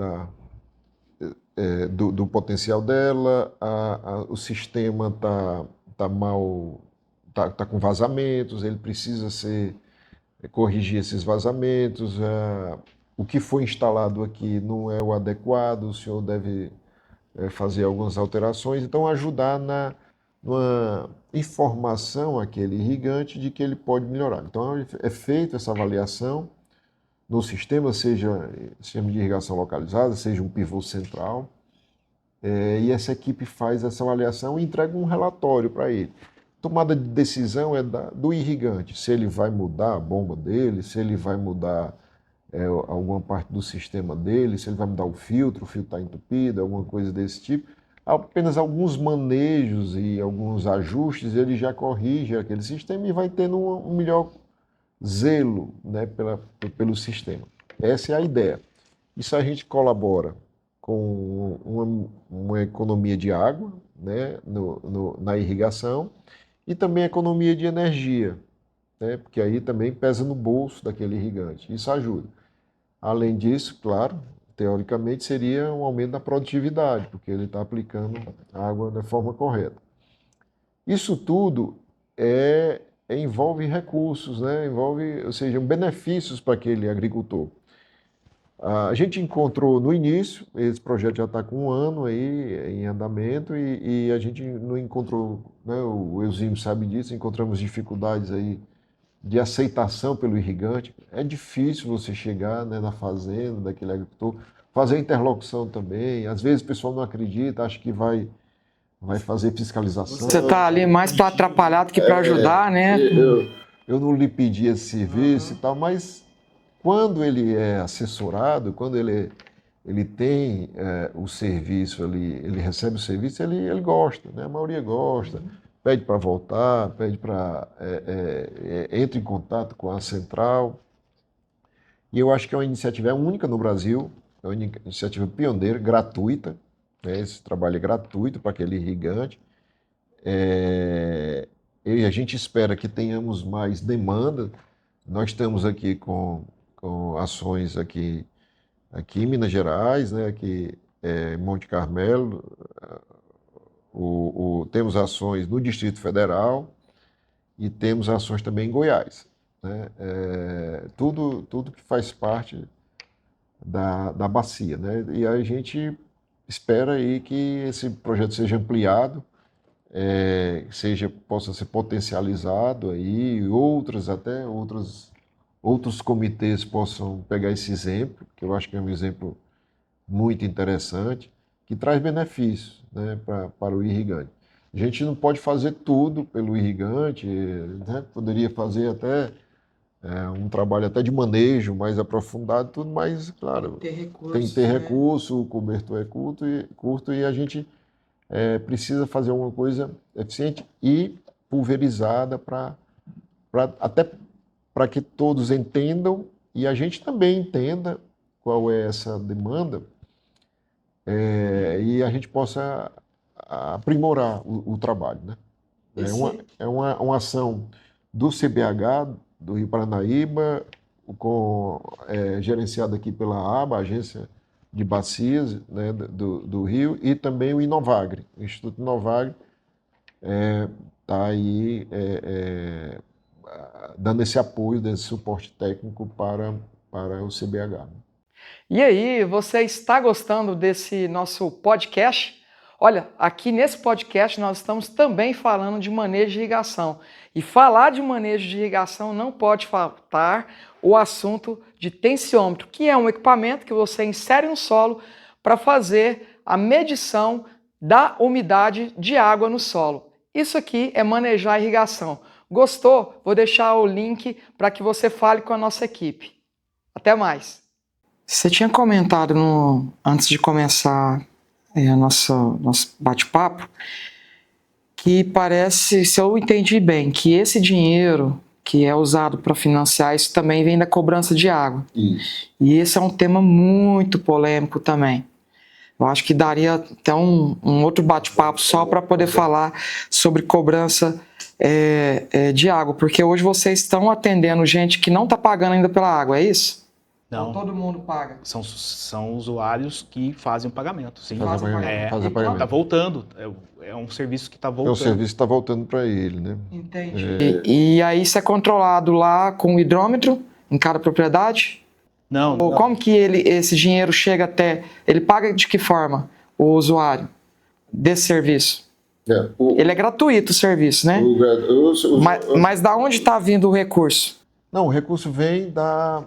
do potencial dela, o sistema está mal, está com vazamentos, ele precisa corrigir esses vazamentos, o que foi instalado aqui não é o adequado, o senhor deve fazer algumas alterações, então ajudar numa informação àquele irrigante de que ele pode melhorar. Então é feita essa avaliação no sistema, seja sistema de irrigação localizada, seja um pivô central, e essa equipe faz essa avaliação e entrega um relatório para ele. Tomada de decisão é do irrigante, se ele vai mudar a bomba dele, se ele vai mudar alguma parte do sistema dele, se ele vai mudar o filtro está entupido, alguma coisa desse tipo. Apenas alguns manejos e alguns ajustes, ele já corrige aquele sistema e vai tendo um melhor zelo, né, pelo sistema. Essa é a ideia. Isso a gente colabora com uma economia de água, né, na irrigação, e também economia de energia, né, porque aí também pesa no bolso daquele irrigante. Isso ajuda. Além disso, claro, teoricamente seria um aumento da produtividade, porque ele está aplicando água da forma correta. Isso tudo envolve recursos, né? Ou seja, benefícios para aquele agricultor. A gente encontrou no início, esse projeto já está com 1 ano aí em andamento e a gente não encontrou, né, o Eusímio sabe disso, encontramos dificuldades aí de aceitação pelo irrigante. É difícil você chegar, né, na fazenda daquele agricultor, fazer interlocução também. Às vezes o pessoal não acredita, acha que vai fazer fiscalização. Você está ali mais para atrapalhar do que para ajudar, né? Eu não lhe pedi esse serviço e tal, mas quando ele é assessorado, quando ele tem o serviço, ele recebe o serviço, ele gosta, né? A maioria gosta. pede para voltar, pede para entre em contato com a central. E eu acho que é uma iniciativa única no Brasil, é uma iniciativa pioneira, gratuita, né? Esse trabalho é gratuito para aquele irrigante. E a gente espera que tenhamos mais demanda. Nós estamos aqui com ações aqui em Minas Gerais, né? Aqui em Monte Carmelo, temos ações no Distrito Federal e temos ações também em Goiás, né? Tudo que faz parte da bacia, né? E a gente espera aí que esse projeto seja ampliado, possa ser potencializado aí, e outros comitês possam pegar esse exemplo, que eu acho que é um exemplo muito interessante, que traz benefícios, né, para o irrigante. A gente não pode fazer tudo pelo irrigante, né? Poderia fazer até um trabalho até de manejo mais aprofundado, tudo, mas, claro, tem que ter recurso, o cobertor é curto e a gente precisa fazer uma coisa eficiente e pulverizada até para que todos entendam e a gente também entenda qual é essa demanda e a gente possa aprimorar o trabalho, né? É uma ação do CBH, do Rio Paranaíba, gerenciada aqui pela ABA, Agência de Bacias, né, do Rio, e também o Inovagre. O Instituto Inovagre está aí dando esse apoio, desse suporte técnico para o CBH. E aí, você está gostando desse nosso podcast? Olha, aqui nesse podcast nós estamos também falando de manejo de irrigação. E falar de manejo de irrigação não pode faltar o assunto de tensiômetro, que é um equipamento que você insere no solo para fazer a medição da umidade de água no solo. Isso aqui é manejar a irrigação. Gostou? Vou deixar o link para que você fale com a nossa equipe. Até mais! Você tinha comentado antes de começar nosso bate-papo que parece, se eu entendi bem, que esse dinheiro que é usado para financiar isso também vem da cobrança de água. Isso. E esse é um tema muito polêmico também. Eu acho que daria até um outro bate-papo só para poder falar sobre cobrança de água, porque hoje vocês estão atendendo gente que não está pagando ainda pela água, é isso? Não. Ou todo mundo paga? São usuários que fazem o pagamento, sim. Fazem o pagamento. Está voltando. É um serviço que está voltando. É um serviço que está voltando para ele, né? Entendi. E aí isso é controlado lá com o hidrômetro em cada propriedade? Não. Ou como que esse dinheiro chega até... Ele paga de que forma o usuário desse serviço? Ele é gratuito o serviço, né? Mas da onde está vindo o recurso? Não, o recurso vem da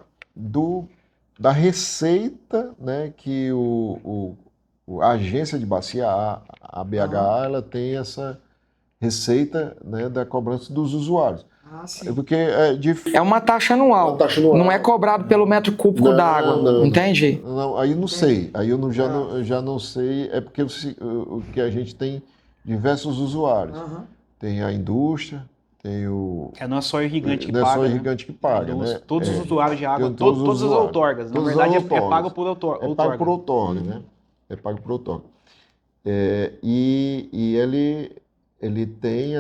receita, né, que a agência de bacia, a BHA, ela tem essa receita, né, da cobrança dos usuários. Sim. Porque é uma taxa anual. Uma taxa anual. Não é cobrado pelo metro cúbico d'água. Não, entende? Não, aí não sei. Aí eu já não sei. É porque o que a gente tem diversos usuários. Tem a indústria, tem o... não é só o irrigante que paga. Não é só o irrigante que paga, né? Todos os usuários de água, todas as outorgas. Na verdade, é pago por outorga. É pago por outorga, né? É pago por outorga. E ele tem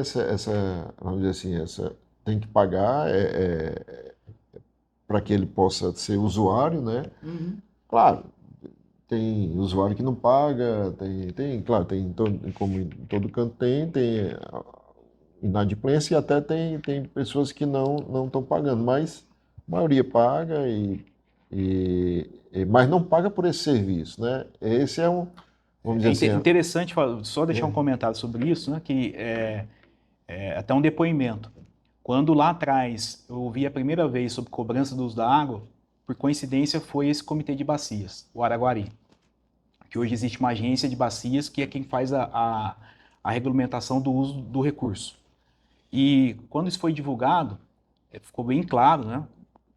vamos dizer assim, tem que pagar para que ele possa ser usuário, né? Claro, tem usuário que não paga, claro, como em todo canto tem inadimplência e até tem pessoas que não estão pagando, mas a maioria paga, mas não paga por esse serviço, né? Esse é um... Vamos dizer assim, interessante, só deixar um comentário sobre isso, né, que até um depoimento. Quando lá atrás eu ouvi a primeira vez sobre cobrança do uso da água, por coincidência foi esse comitê de bacias, o Araguari, que hoje existe uma agência de bacias que é quem faz a regulamentação do uso do recurso. E quando isso foi divulgado, ficou bem claro, né?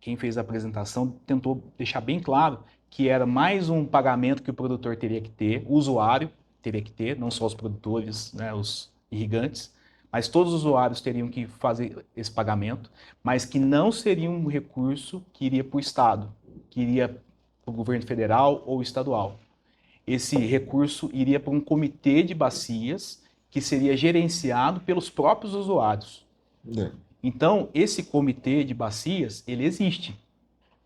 Quem fez a apresentação tentou deixar bem claro que era mais um pagamento que o produtor teria que ter, o usuário teria que ter, não só os produtores, né, os irrigantes, mas todos os usuários teriam que fazer esse pagamento, mas que não seria um recurso que iria para o Estado, que iria para o governo federal ou estadual. Esse recurso iria para um comitê de bacias que seria gerenciado pelos próprios usuários. É. Então, esse comitê de bacias, ele existe.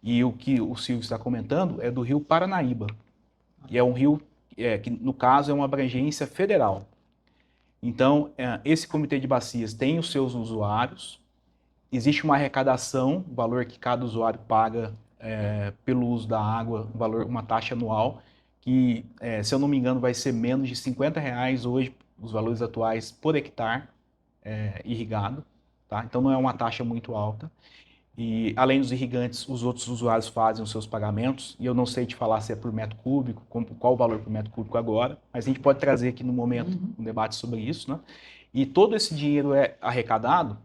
E o que o Silvio está comentando é do rio Paranaíba. E é um rio que, no caso, é uma abrangência federal. Então, esse comitê de bacias tem os seus usuários, existe uma arrecadação, o valor que cada usuário paga pelo uso da água, uma taxa anual, que, se eu não me engano, vai ser menos de R$50 hoje, os valores atuais, por hectare irrigado. Tá? Então, não é uma taxa muito alta. E, além dos irrigantes, os outros usuários fazem os seus pagamentos, e eu não sei te falar se é por metro cúbico, qual o valor por metro cúbico agora, mas a gente pode trazer aqui no momento um debate sobre isso, né? E todo esse dinheiro é arrecadado,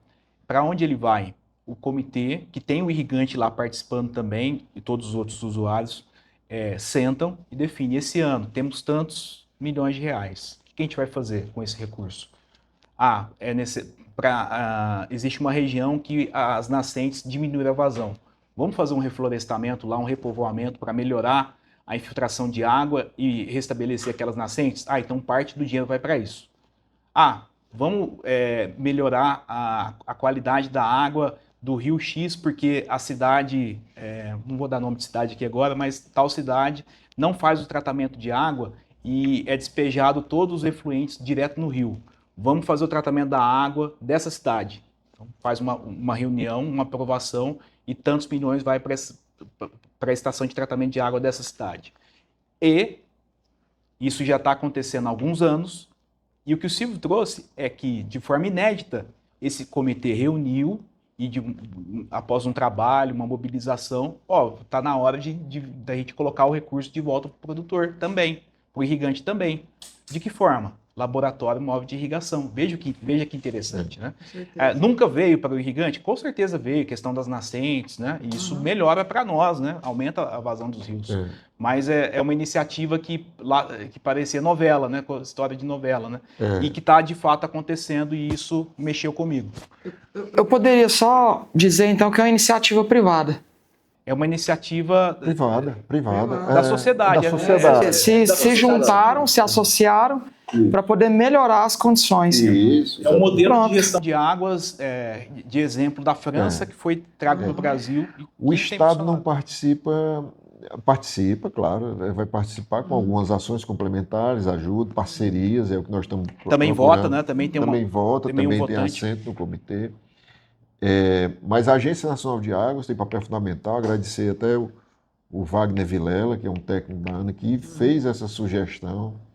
para onde ele vai? O comitê, que tem o irrigante lá participando também, e todos os outros usuários, sentam e definem, esse ano temos tantos milhões de reais, o que a gente vai fazer com esse recurso? Existe uma região que as nascentes diminuíram a vazão. Vamos fazer um reflorestamento lá, um repovoamento para melhorar a infiltração de água e restabelecer aquelas nascentes? Então parte do dinheiro vai para isso. Vamos melhorar a qualidade da água do rio X, porque a cidade, não vou dar nome de cidade aqui agora, mas tal cidade não faz o tratamento de água e é despejado todos os efluentes direto no rio. Vamos fazer o tratamento da água dessa cidade. Então, faz uma reunião, uma aprovação, e tantos milhões vai para a estação de tratamento de água dessa cidade. E isso já está acontecendo há alguns anos, e o que o Silvio trouxe é que, de forma inédita, esse comitê reuniu, e após um trabalho, uma mobilização, está na hora da gente colocar o recurso de volta para o produtor também, para o irrigante também. De que forma? Laboratório móvel de irrigação. Veja que interessante, né? Nunca veio para o irrigante? Com certeza veio, questão das nascentes, né? E isso melhora para nós, né? Aumenta a vazão dos rios. Mas é uma iniciativa que parecia novela, né? História de novela, né? E que está de fato acontecendo, e isso mexeu comigo. Eu poderia só dizer então que é uma iniciativa privada. É uma iniciativa privada. Da sociedade. Da sociedade. Se juntaram, se associaram para poder melhorar as condições. Isso. É um modelo de gestão de águas, de exemplo da França, que foi trago no Brasil. O Estado não participa, claro, vai participar com algumas ações complementares, ajuda, parcerias, é o que nós estamos também procurando. vota, né? Também tem assento no comitê. Mas a Agência Nacional de Águas tem papel fundamental. Agradecer até o Wagner Vilela, que é um técnico da ANA, que fez essa sugestão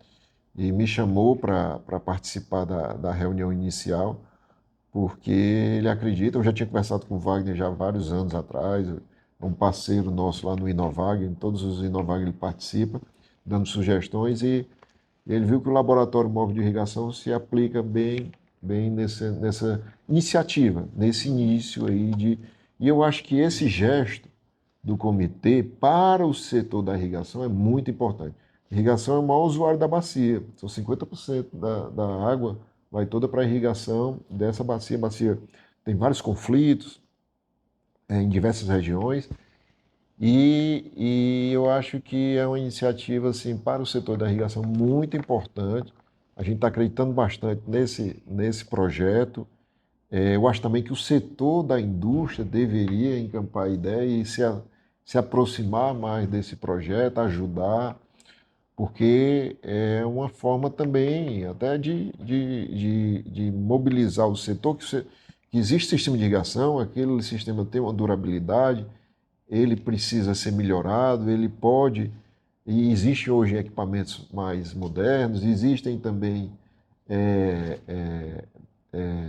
e me chamou para participar da reunião inicial, porque ele acredita. Eu já tinha conversado com o Wagner já há vários anos atrás, é um parceiro nosso lá no Inovag, em todos os Inovag ele participa, dando sugestões, e ele viu que o Laboratório Móvel de Irrigação se aplica bem nessa iniciativa, nesse início aí E eu acho que esse gesto do comitê para o setor da irrigação é muito importante. A irrigação é o maior usuário da bacia, são 50% da água vai toda para a irrigação dessa bacia. A bacia tem vários conflitos em diversas regiões, e eu acho que é uma iniciativa assim, para o setor da irrigação muito importante. A gente está acreditando bastante nesse projeto. Eu acho também que o setor da indústria deveria encampar a ideia e se aproximar mais desse projeto, ajudar, porque é uma forma também até de mobilizar o setor, que existe sistema de irrigação, aquele sistema tem uma durabilidade, ele precisa ser melhorado, ele pode... E existem hoje equipamentos mais modernos, existem também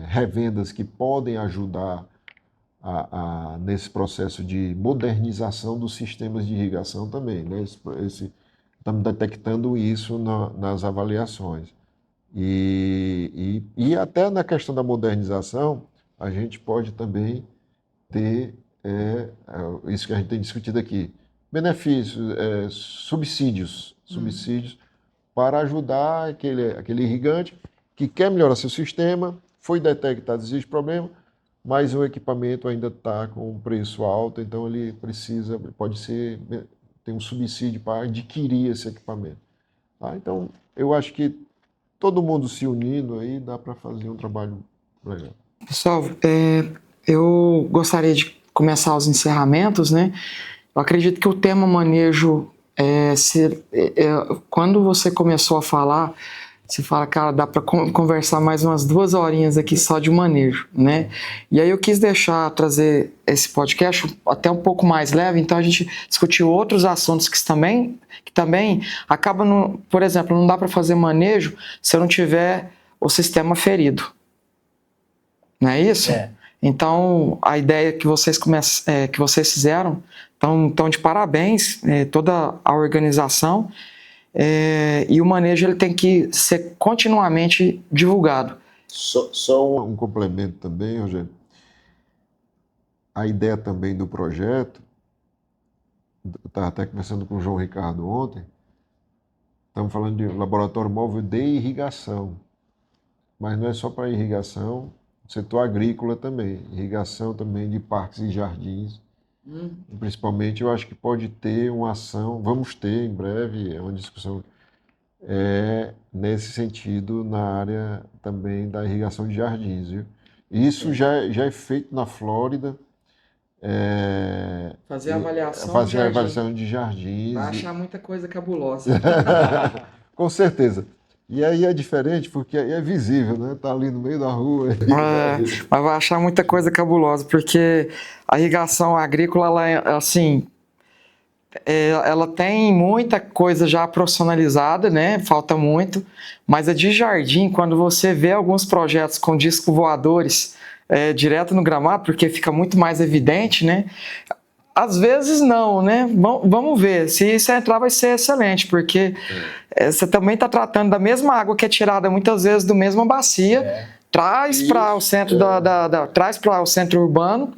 revendas que podem ajudar nesse processo de modernização dos sistemas de irrigação também, né? Estamos detectando isso nas avaliações. E até na questão da modernização, a gente pode também ter isso que a gente tem discutido aqui, benefícios, subsídios para ajudar aquele irrigante que quer melhorar seu sistema, foi detectado, existe problema, mas o equipamento ainda está com um preço alto, então ele tem um subsídio para adquirir esse equipamento. Tá? Então, eu acho que todo mundo se unindo aí dá para fazer um trabalho legal. Pessoal, eu gostaria de começar os encerramentos, né? Eu acredito que o tema manejo, quando você começou a falar, você fala, cara, dá para conversar mais umas 2 horinhas aqui só de manejo, né? E aí eu quis trazer esse podcast até um pouco mais leve, então a gente discutiu outros assuntos que também acabam, por exemplo, não dá para fazer manejo se eu não tiver o sistema ferido. Não é isso? Então, a ideia que vocês fizeram, estão de parabéns, toda a organização, e o manejo ele tem que ser continuamente divulgado. Só um complemento também, Rogério. A ideia também do projeto, eu estava até conversando com o João Ricardo ontem, estamos falando de laboratório móvel de irrigação, mas não é só para irrigação, setor agrícola também, irrigação também de parques e jardins. Principalmente, eu acho que pode ter uma ação, vamos ter em breve, uma discussão nesse sentido na área também da irrigação de jardins. Viu? Isso já é feito na Flórida. Fazer a avaliação de jardins. Vai achar muita coisa cabulosa. Com certeza. E aí é diferente porque é visível, né? Tá ali no meio da rua. Mas vai achar muita coisa cabulosa, porque a irrigação agrícola, ela tem muita coisa já profissionalizada, né? Falta muito. Mas a de jardim, quando você vê alguns projetos com discos voadores direto no gramado, porque fica muito mais evidente, né? Às vezes não, né? Vamos ver. Se isso entrar, vai ser excelente, porque você também está tratando da mesma água que é tirada muitas vezes do mesma bacia, traz para o centro traz para o centro urbano,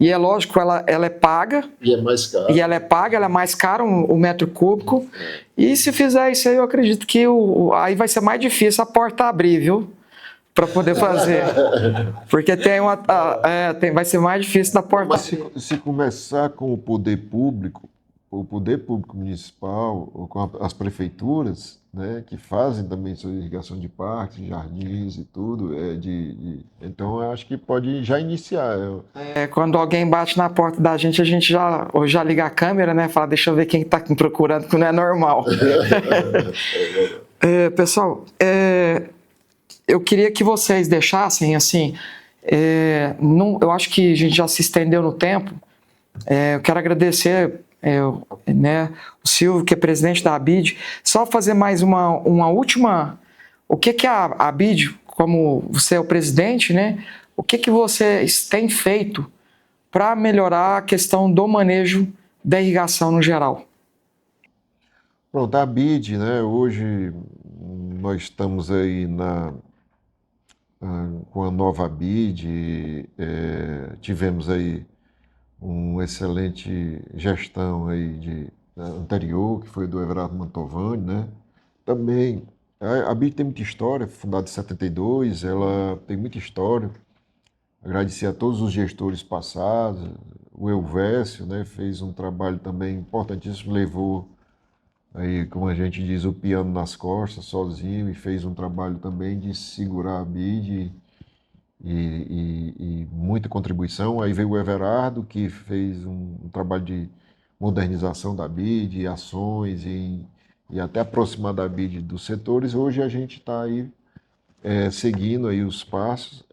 e é lógico, ela é paga. E é mais caro. E ela é paga, ela é mais cara o metro cúbico. E se fizer isso aí, eu acredito que aí vai ser mais difícil a porta abrir, viu? Para poder fazer. Porque vai ser mais difícil da porta. Mas se começar com o poder público municipal, ou com as prefeituras, né, que fazem também sua irrigação de parques, jardins e tudo, então eu acho que pode já iniciar. Quando alguém bate na porta da gente, a gente já liga a câmera, né? Fala, deixa eu ver quem está procurando, que não é normal. Pessoal, eu queria que vocês deixassem, assim, eu acho que a gente já se estendeu no tempo. Eu quero agradecer o Silvio, que é presidente da ABID. Só fazer mais uma última... O que é a ABID, como você é o presidente, né? O que vocês têm feito para melhorar a questão do manejo da irrigação no geral? Pronto, a ABID, né? Hoje nós estamos aí com a nova ABID, tivemos aí uma excelente gestão aí anterior, que foi do Everardo Mantovani, né? Também, a ABID tem muita história, fundada em 72, ela tem muita história. Agradecer a todos os gestores passados, o Elvésio, né? Fez um trabalho também importantíssimo, levou aí, como a gente diz, o piano nas costas, sozinho, e fez um trabalho também de segurar a ABID e muita contribuição. Aí veio o Everardo, que fez um trabalho de modernização da ABID, ações e até aproximar da ABID dos setores. Hoje a gente está aí seguindo aí os passos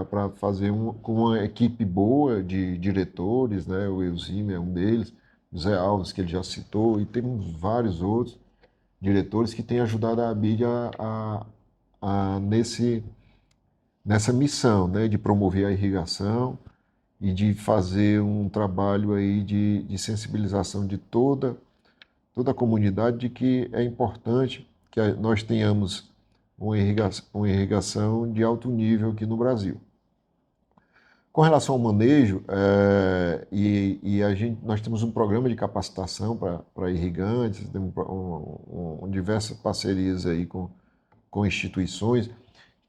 para fazer com uma equipe boa de diretores, né? O Eusime é um deles, o Zé Alves, que ele já citou, e temos vários outros diretores que têm ajudado a ABID nessa missão, né, de promover a irrigação e de fazer um trabalho aí de sensibilização de toda a comunidade de que é importante que nós tenhamos uma irrigação de alto nível aqui no Brasil. Com relação ao manejo, nós temos um programa de capacitação para irrigantes, temos diversas parcerias aí com instituições.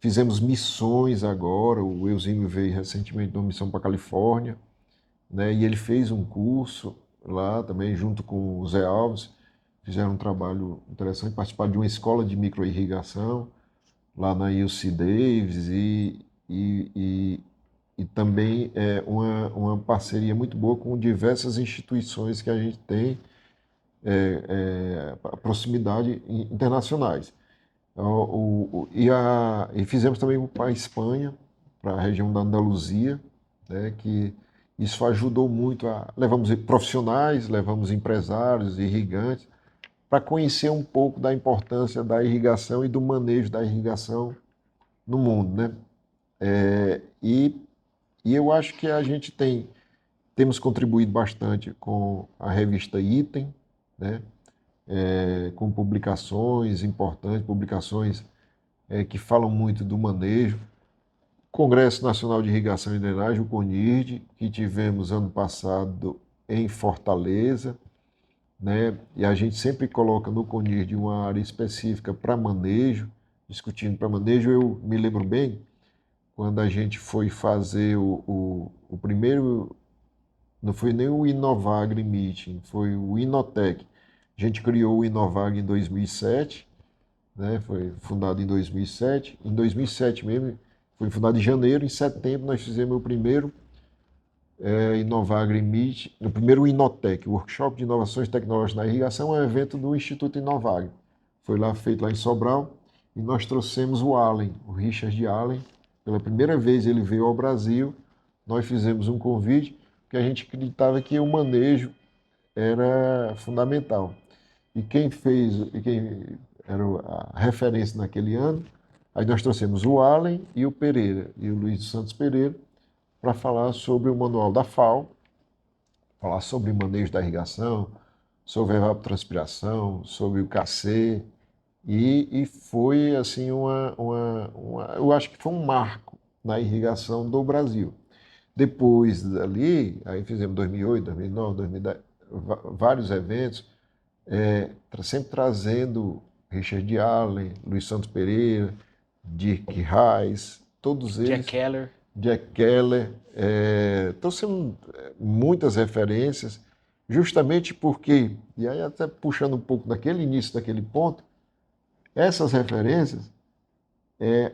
Fizemos missões agora, o Eusímio veio recentemente de uma missão para a Califórnia, né? E ele fez um curso lá também, junto com o Zé Alves, fizeram um trabalho interessante, participaram de uma escola de microirrigação lá na UC Davis e também uma parceria muito boa com diversas instituições que a gente tem, proximidade internacionais. E fizemos também para a Espanha, para a região da Andaluzia, né, que isso ajudou muito. Levamos profissionais, levamos empresários, irrigantes, para conhecer um pouco da importância da irrigação e do manejo da irrigação no mundo, né? E eu acho que temos contribuído bastante com a revista Item, né? Com publicações importantes, publicações que falam muito do manejo. Congresso Nacional de Irrigação e Drenagem, o CONIRD, que tivemos ano passado em Fortaleza, né? E a gente sempre coloca no CONIRD uma área específica para manejo, discutindo para manejo. Eu me lembro bem, quando a gente foi fazer o primeiro, não foi nem o Inovagri Meeting, foi o Inotec. A gente criou o Inovagri em 2007, né? Foi fundado em 2007. Em 2007 mesmo, foi fundado em janeiro. Em setembro nós fizemos o primeiro Inovagri Meet, o primeiro Inotec, o Workshop de Inovações Tecnológicas na Irrigação, é um evento do Instituto Inovagri. Foi lá feito lá em Sobral e nós trouxemos o Allen, o Richard Allen. Pela primeira vez ele veio ao Brasil, nós fizemos um convite, porque a gente acreditava que o manejo era fundamental. E quem era a referência naquele ano, aí nós trouxemos o Allen e o Pereira, e o Luiz dos Santos Pereira, para falar sobre o manual da FAO, falar sobre o manejo da irrigação, sobre a evapotranspiração, sobre o KC, e foi assim eu acho que foi um marco na irrigação do Brasil. Depois dali, aí fizemos 2008, 2009, 2010, vários eventos, sempre trazendo Richard Allen, Luiz Santos Pereira, Dirk Reis, todos eles. Jack Keller. Trouxemos muitas referências, justamente porque, e aí até puxando um pouco daquele início, daquele ponto, essas referências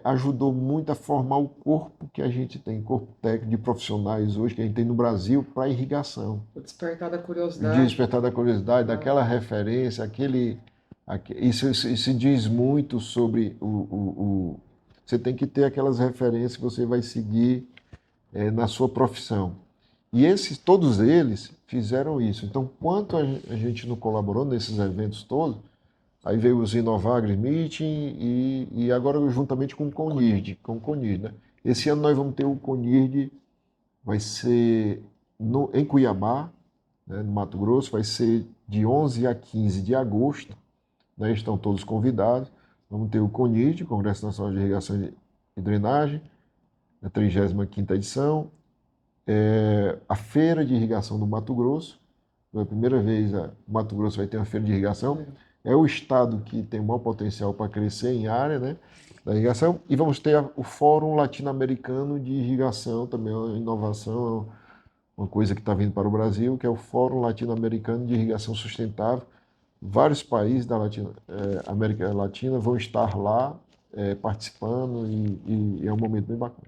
ajudou muito a formar o corpo que a gente tem, corpo técnico de profissionais hoje que a gente tem no Brasil para irrigação. O despertar da curiosidade. Despertar da curiosidade, daquela referência, isso diz muito sobre você tem que ter aquelas referências que você vai seguir na sua profissão. E todos eles fizeram isso. Então, quanto a gente não colaborou nesses eventos todos, aí veio os Inovagri Meeting e agora juntamente com o CONIRD, né? Esse ano nós vamos ter o CONIRD, vai ser em Cuiabá, né, no Mato Grosso, vai ser de 11 a 15 de agosto, né? Estão todos convidados. Vamos ter o CONIRD, Congresso Nacional de Irrigação e Drenagem, a 35ª edição, a Feira de Irrigação do Mato Grosso. Pela primeira vez, o Mato Grosso vai ter uma feira de irrigação. É o estado que tem o maior potencial para crescer em área, né, da irrigação. E vamos ter o Fórum Latino-Americano de Irrigação, também é uma inovação, uma coisa que está vindo para o Brasil, que é o Fórum Latino-Americano de Irrigação Sustentável. Vários países da América Latina vão estar lá participando e é um momento bem bacana.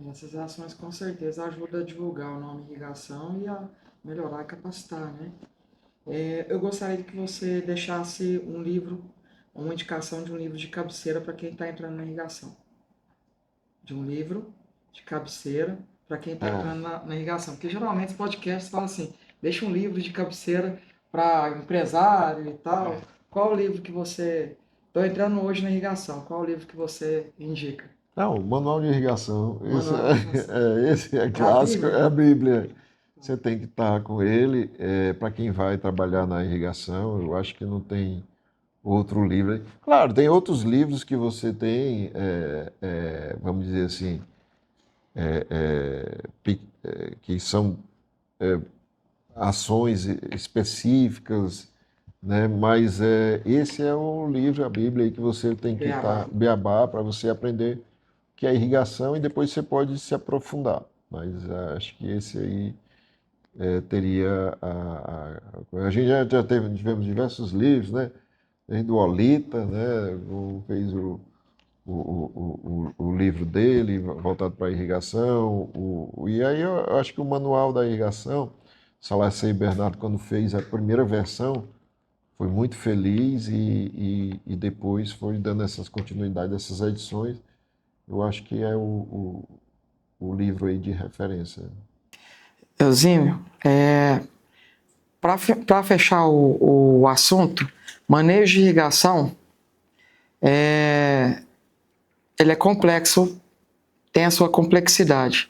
Essas ações com certeza ajudam a divulgar o nome irrigação e a melhorar e capacitar, né? Eu gostaria que você deixasse um livro, uma indicação de um livro de cabeceira para quem está entrando na irrigação. De um livro de cabeceira para quem está entrando na irrigação. Porque geralmente os podcasts falam assim, deixa um livro de cabeceira para empresário e tal. Qual o livro que você... Estou entrando hoje na irrigação, qual o livro que você indica? Não, o Manual de Irrigação. Esse é clássico, é a Bíblia. Você tem que estar com ele. Para quem vai trabalhar na irrigação, eu acho que não tem outro livro. Claro, tem outros livros que você tem, vamos dizer assim, que são ações específicas, né? Mas esse é o livro, a Bíblia, aí que você tem que estar beabá para você aprender que é a irrigação, e depois você pode se aprofundar. Mas acho que esse aí teria a gente já tivemos diversos livros, né? Desde o Olita, né? Fez o livro dele voltado para a irrigação. E aí eu acho que o manual da irrigação, Salacei e Bernardo, quando fez a primeira versão, foi muito feliz e depois foi dando essas continuidades, essas edições. Eu acho que é o livro aí de referência. Eusímio, para fechar o assunto, manejo de irrigação, ele é complexo, tem a sua complexidade.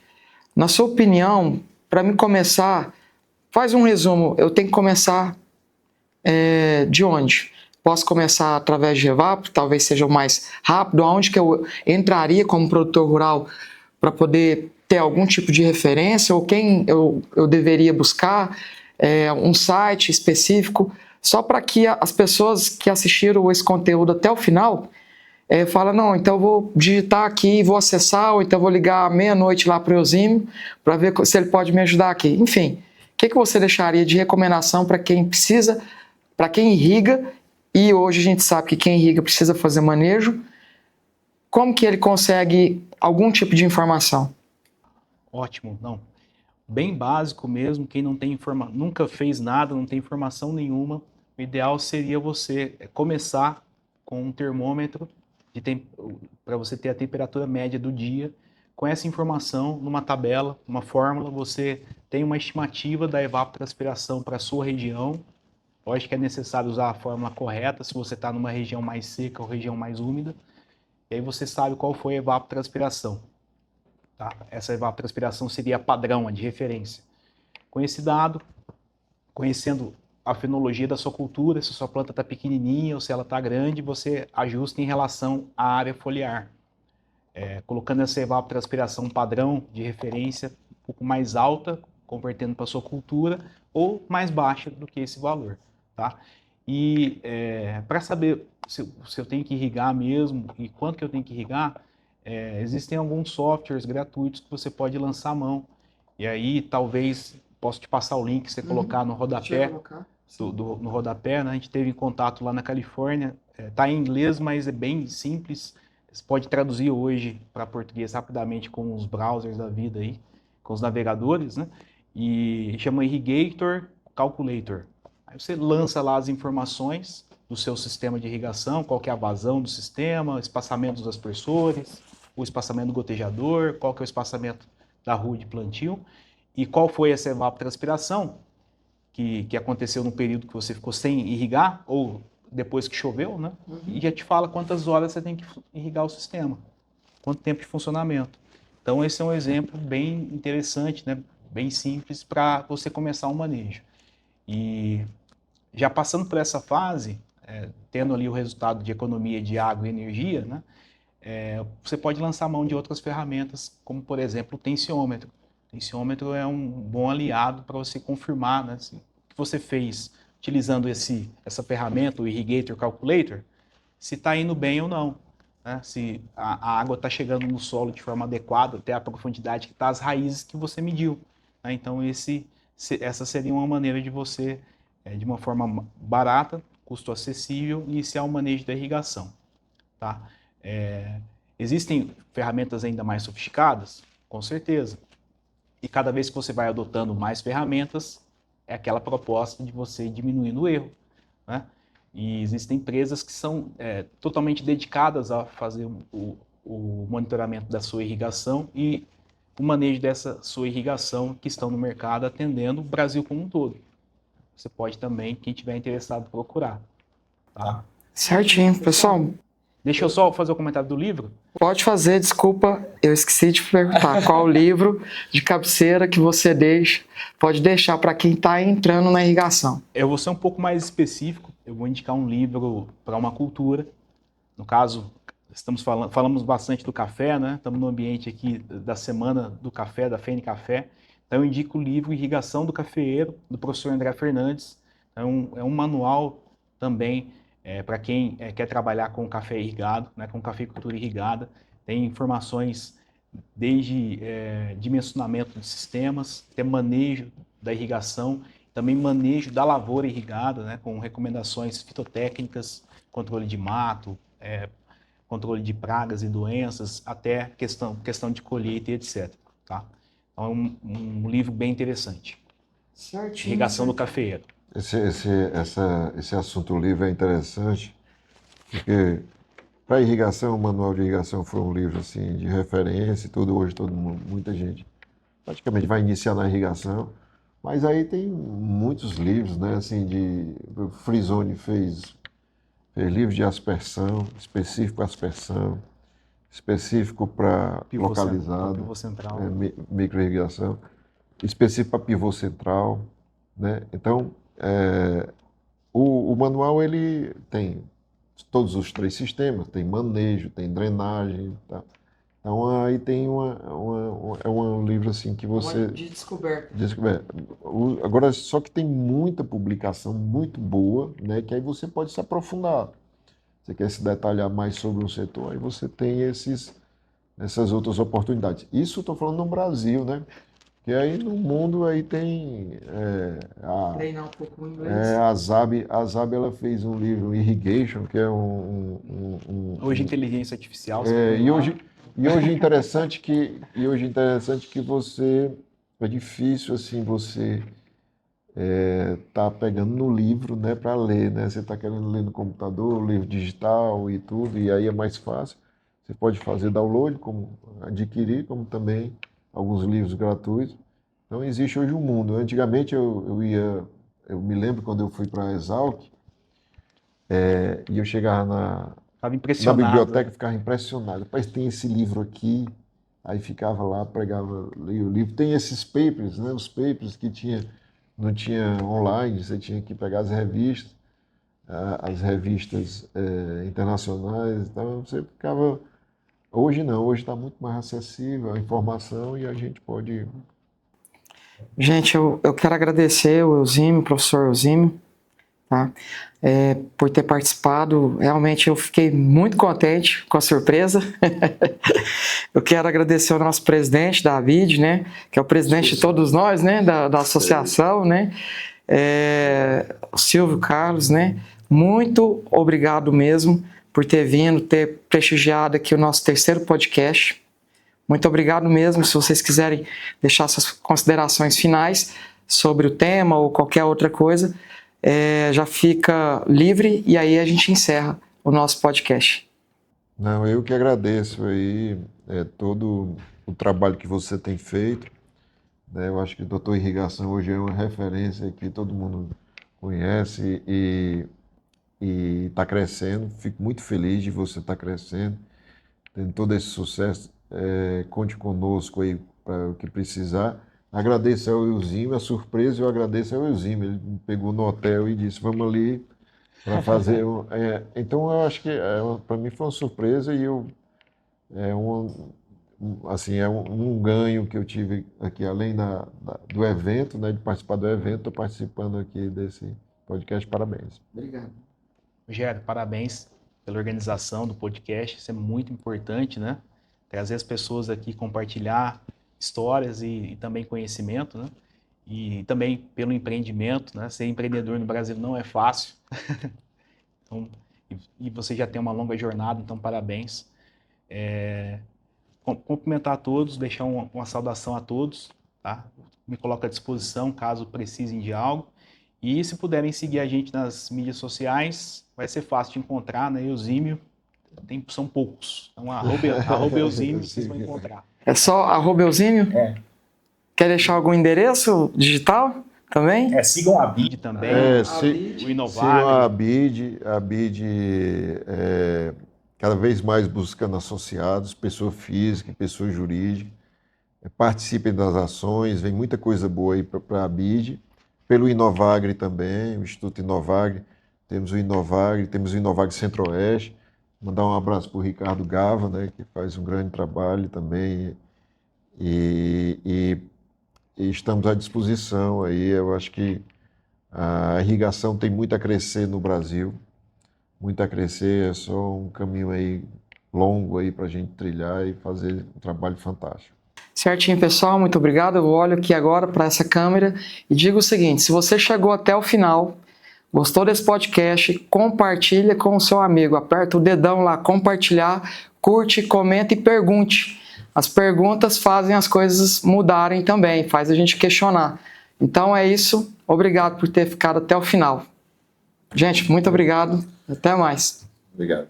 Na sua opinião, para mim começar, faz um resumo, eu tenho que começar de onde? Posso começar através de evapro, talvez seja o mais rápido, aonde que eu entraria como produtor rural para poder ter algum tipo de referência, ou quem eu deveria buscar, um site específico, só para que as pessoas que assistiram esse conteúdo até o final falam, não, então eu vou digitar aqui, vou acessar, ou então vou ligar meia-noite lá para o Eusímio para ver se ele pode me ajudar aqui. Enfim, o que você deixaria de recomendação para quem precisa, para quem irriga, e hoje a gente sabe que quem irriga precisa fazer manejo, como que ele consegue algum tipo de informação? Ótimo, não. Bem básico mesmo, quem não tem nunca fez nada, não tem informação nenhuma, o ideal seria você começar com um termômetro para você ter a temperatura média do dia. Com essa informação, numa tabela, uma fórmula, você tem uma estimativa da evapotranspiração para a sua região. Lógico que é necessário usar a fórmula correta, se você está numa região mais seca ou região mais úmida. E aí você sabe qual foi a evapotranspiração. Tá? Essa evapotranspiração seria padrão, a de referência. Com esse dado, conhecendo a fenologia da sua cultura, se a sua planta está pequenininha ou se ela está grande, você ajusta em relação à área foliar. Colocando essa evapotranspiração padrão de referência um pouco mais alta, convertendo para a sua cultura, ou mais baixa do que esse valor. Tá? E para saber se eu tenho que irrigar mesmo e quanto que eu tenho que irrigar, existem alguns softwares gratuitos que você pode lançar a mão. E aí, talvez, posso te passar o link, você colocar no rodapé. No rodapé, né? A gente teve em contato lá na Califórnia. Está em inglês, mas é bem simples. Você pode traduzir hoje para português rapidamente com os browsers da vida aí, com os navegadores, né? E chama Irrigator Calculator. Aí você lança lá as informações do seu sistema de irrigação, qual que é a vazão do sistema, o espaçamento dos aspersores, o espaçamento do gotejador, qual que é o espaçamento da rua de plantio e qual foi essa evapotranspiração que aconteceu no período que você ficou sem irrigar ou depois que choveu, né? E já te fala quantas horas você tem que irrigar o sistema, quanto tempo de funcionamento. Então esse é um exemplo bem interessante, né? Bem simples para você começar um manejo. E já passando por essa fase, tendo ali o resultado de economia de água e energia, né? Você pode lançar mão de outras ferramentas, como por exemplo o tensiômetro. O tensiômetro é um bom aliado para você confirmar, né, se o que você fez utilizando essa ferramenta, o Irrigator Calculator, se está indo bem ou não. Né? Se a água está chegando no solo de forma adequada, até a profundidade que está as raízes que você mediu. Né? Então essa seria uma maneira de você, de uma forma barata, custo acessível, iniciar o manejo da irrigação. Tá? Existem ferramentas ainda mais sofisticadas? Com certeza. E cada vez que você vai adotando mais ferramentas, é aquela proposta de você diminuindo o erro. Né? E existem empresas que são totalmente dedicadas a fazer o monitoramento da sua irrigação e o manejo dessa sua irrigação que estão no mercado atendendo o Brasil como um todo. Você pode também, quem tiver interessado, procurar. Tá? Certinho, pessoal. Deixa eu só fazer o comentário do livro. Pode fazer, desculpa, eu esqueci de perguntar qual o livro de cabeceira que você pode deixar para quem está entrando na irrigação. Eu vou ser um pouco mais específico, eu vou indicar um livro para uma cultura. No caso, falamos bastante do café, né? Estamos no ambiente aqui da Semana do Café, da FEN Café. Então eu indico o livro Irrigação do Cafeeiro, do professor André Fernandes. É um manual também para quem quer trabalhar com café irrigado, né, com cafeicultura irrigada. Tem informações desde dimensionamento de sistemas, até manejo da irrigação, também manejo da lavoura irrigada, né, com recomendações fitotécnicas, controle de mato, controle de pragas e doenças, até questão de colheita e etc. Tá? Então é um livro bem interessante. Certinho. Irrigação do cafeeiro. Esse assunto livre é interessante, porque para irrigação, o Manual de Irrigação foi um livro assim, de referência e tudo. Hoje muita gente praticamente vai iniciar na irrigação, mas aí tem muitos livros, né? Assim, o Frisoni fez livro de aspersão, específico para aspersão, específico para localizado, pivô central. Microirrigação, específico para pivô central, né? Então, o manual ele tem todos os 3 sistemas, tem manejo, tem drenagem, tá? Então aí tem um livro assim que você... De descoberta. Agora, só que tem muita publicação muito boa, né? Que aí você pode se aprofundar. Você quer se detalhar mais sobre um setor, aí você tem essas outras oportunidades. Isso eu estou falando no Brasil, né? Porque aí no mundo aí tem... Treinar um pouco o inglês. a ZAB ela fez um livro, Irrigation, que é Hoje inteligência artificial. E hoje é interessante que você... É difícil, assim, você tá pegando no livro, né, para ler, né? Você está querendo ler no computador, livro digital e tudo, e aí é mais fácil. Você pode fazer download, como adquirir, como também alguns livros gratuitos. Então existe hoje um mundo. Antigamente eu me lembro quando eu fui para a Exalc, e eu chegava Estava na impressionado. biblioteca, ficava impressionado. Rapaz, tem esse livro aqui, aí ficava lá, pregava, lia o livro. Tem esses papers, né? Os papers que não tinha online, você tinha que pegar as revistas internacionais, então você ficava... Hoje não, hoje está muito mais acessível a informação e a gente pode... Gente, eu quero agradecer o Eusímio, o professor Eusímio, tá? Por ter participado. Realmente eu fiquei muito contente com a surpresa. Eu quero agradecer ao nosso presidente, David, né? Que é o presidente de todos nós, né? Da associação, né? O Silvio Carlos, né? Muito obrigado mesmo por ter vindo, ter prestigiado aqui o nosso 3º podcast. Muito obrigado mesmo. Se vocês quiserem deixar suas considerações finais sobre o tema ou qualquer outra coisa, já fica livre e aí a gente encerra o nosso podcast. Não, eu que agradeço aí todo o trabalho que você tem feito, né? Eu acho que o Doutor Irrigação hoje é uma referência que todo mundo conhece e está crescendo. Fico muito feliz de você estar crescendo, tendo todo esse sucesso. Conte conosco aí para o que precisar. Agradeço ao Eusímio, a surpresa eu agradeço ao Eusímio. Ele me pegou no hotel e disse, vamos ali para fazer... Então eu acho que para mim foi uma surpresa e um ganho que eu tive aqui, além do evento, né, de participar do evento, estou participando aqui desse podcast. Parabéns. Obrigado. Rogério, parabéns pela organização do podcast, isso é muito importante, né? Trazer as pessoas aqui, compartilhar histórias e também conhecimento, né? E também pelo empreendimento, né? Ser empreendedor no Brasil não é fácil. Então, e você já tem uma longa jornada, então parabéns. Cumprimentar a todos, deixar uma saudação a todos, tá? Me coloco à disposição caso precisem de algo. E se puderem seguir a gente nas mídias sociais, vai ser fácil de encontrar, né? Eusímio, são poucos. Então, arroba Eusímio, vocês vão encontrar. É só @Eusímio? Quer deixar algum endereço digital também? Sigam a BID também, o Inovagre. Sigam a BID, cada vez mais buscando associados, pessoa física e pessoa jurídica. Participem das ações, vem muita coisa boa aí para a BID. Pelo Inovagre também, o Instituto Inovagre, temos o Inovagre Centro-Oeste. Mandar um abraço para o Ricardo Gava, né, que faz um grande trabalho também. E estamos à disposição aí. Eu acho que a irrigação tem muito a crescer no Brasil, muito a crescer, é só um caminho aí longo aí para a gente trilhar e fazer um trabalho fantástico. Certinho, pessoal, muito obrigado. Eu olho aqui agora para essa câmera e digo o seguinte: se você chegou até o final, gostou desse podcast, compartilha com o seu amigo, aperta o dedão lá, compartilhar, curte, comenta e pergunte. As perguntas fazem as coisas mudarem também, faz a gente questionar. Então é isso, obrigado por ter ficado até o final. Gente, muito obrigado, até mais. Obrigado.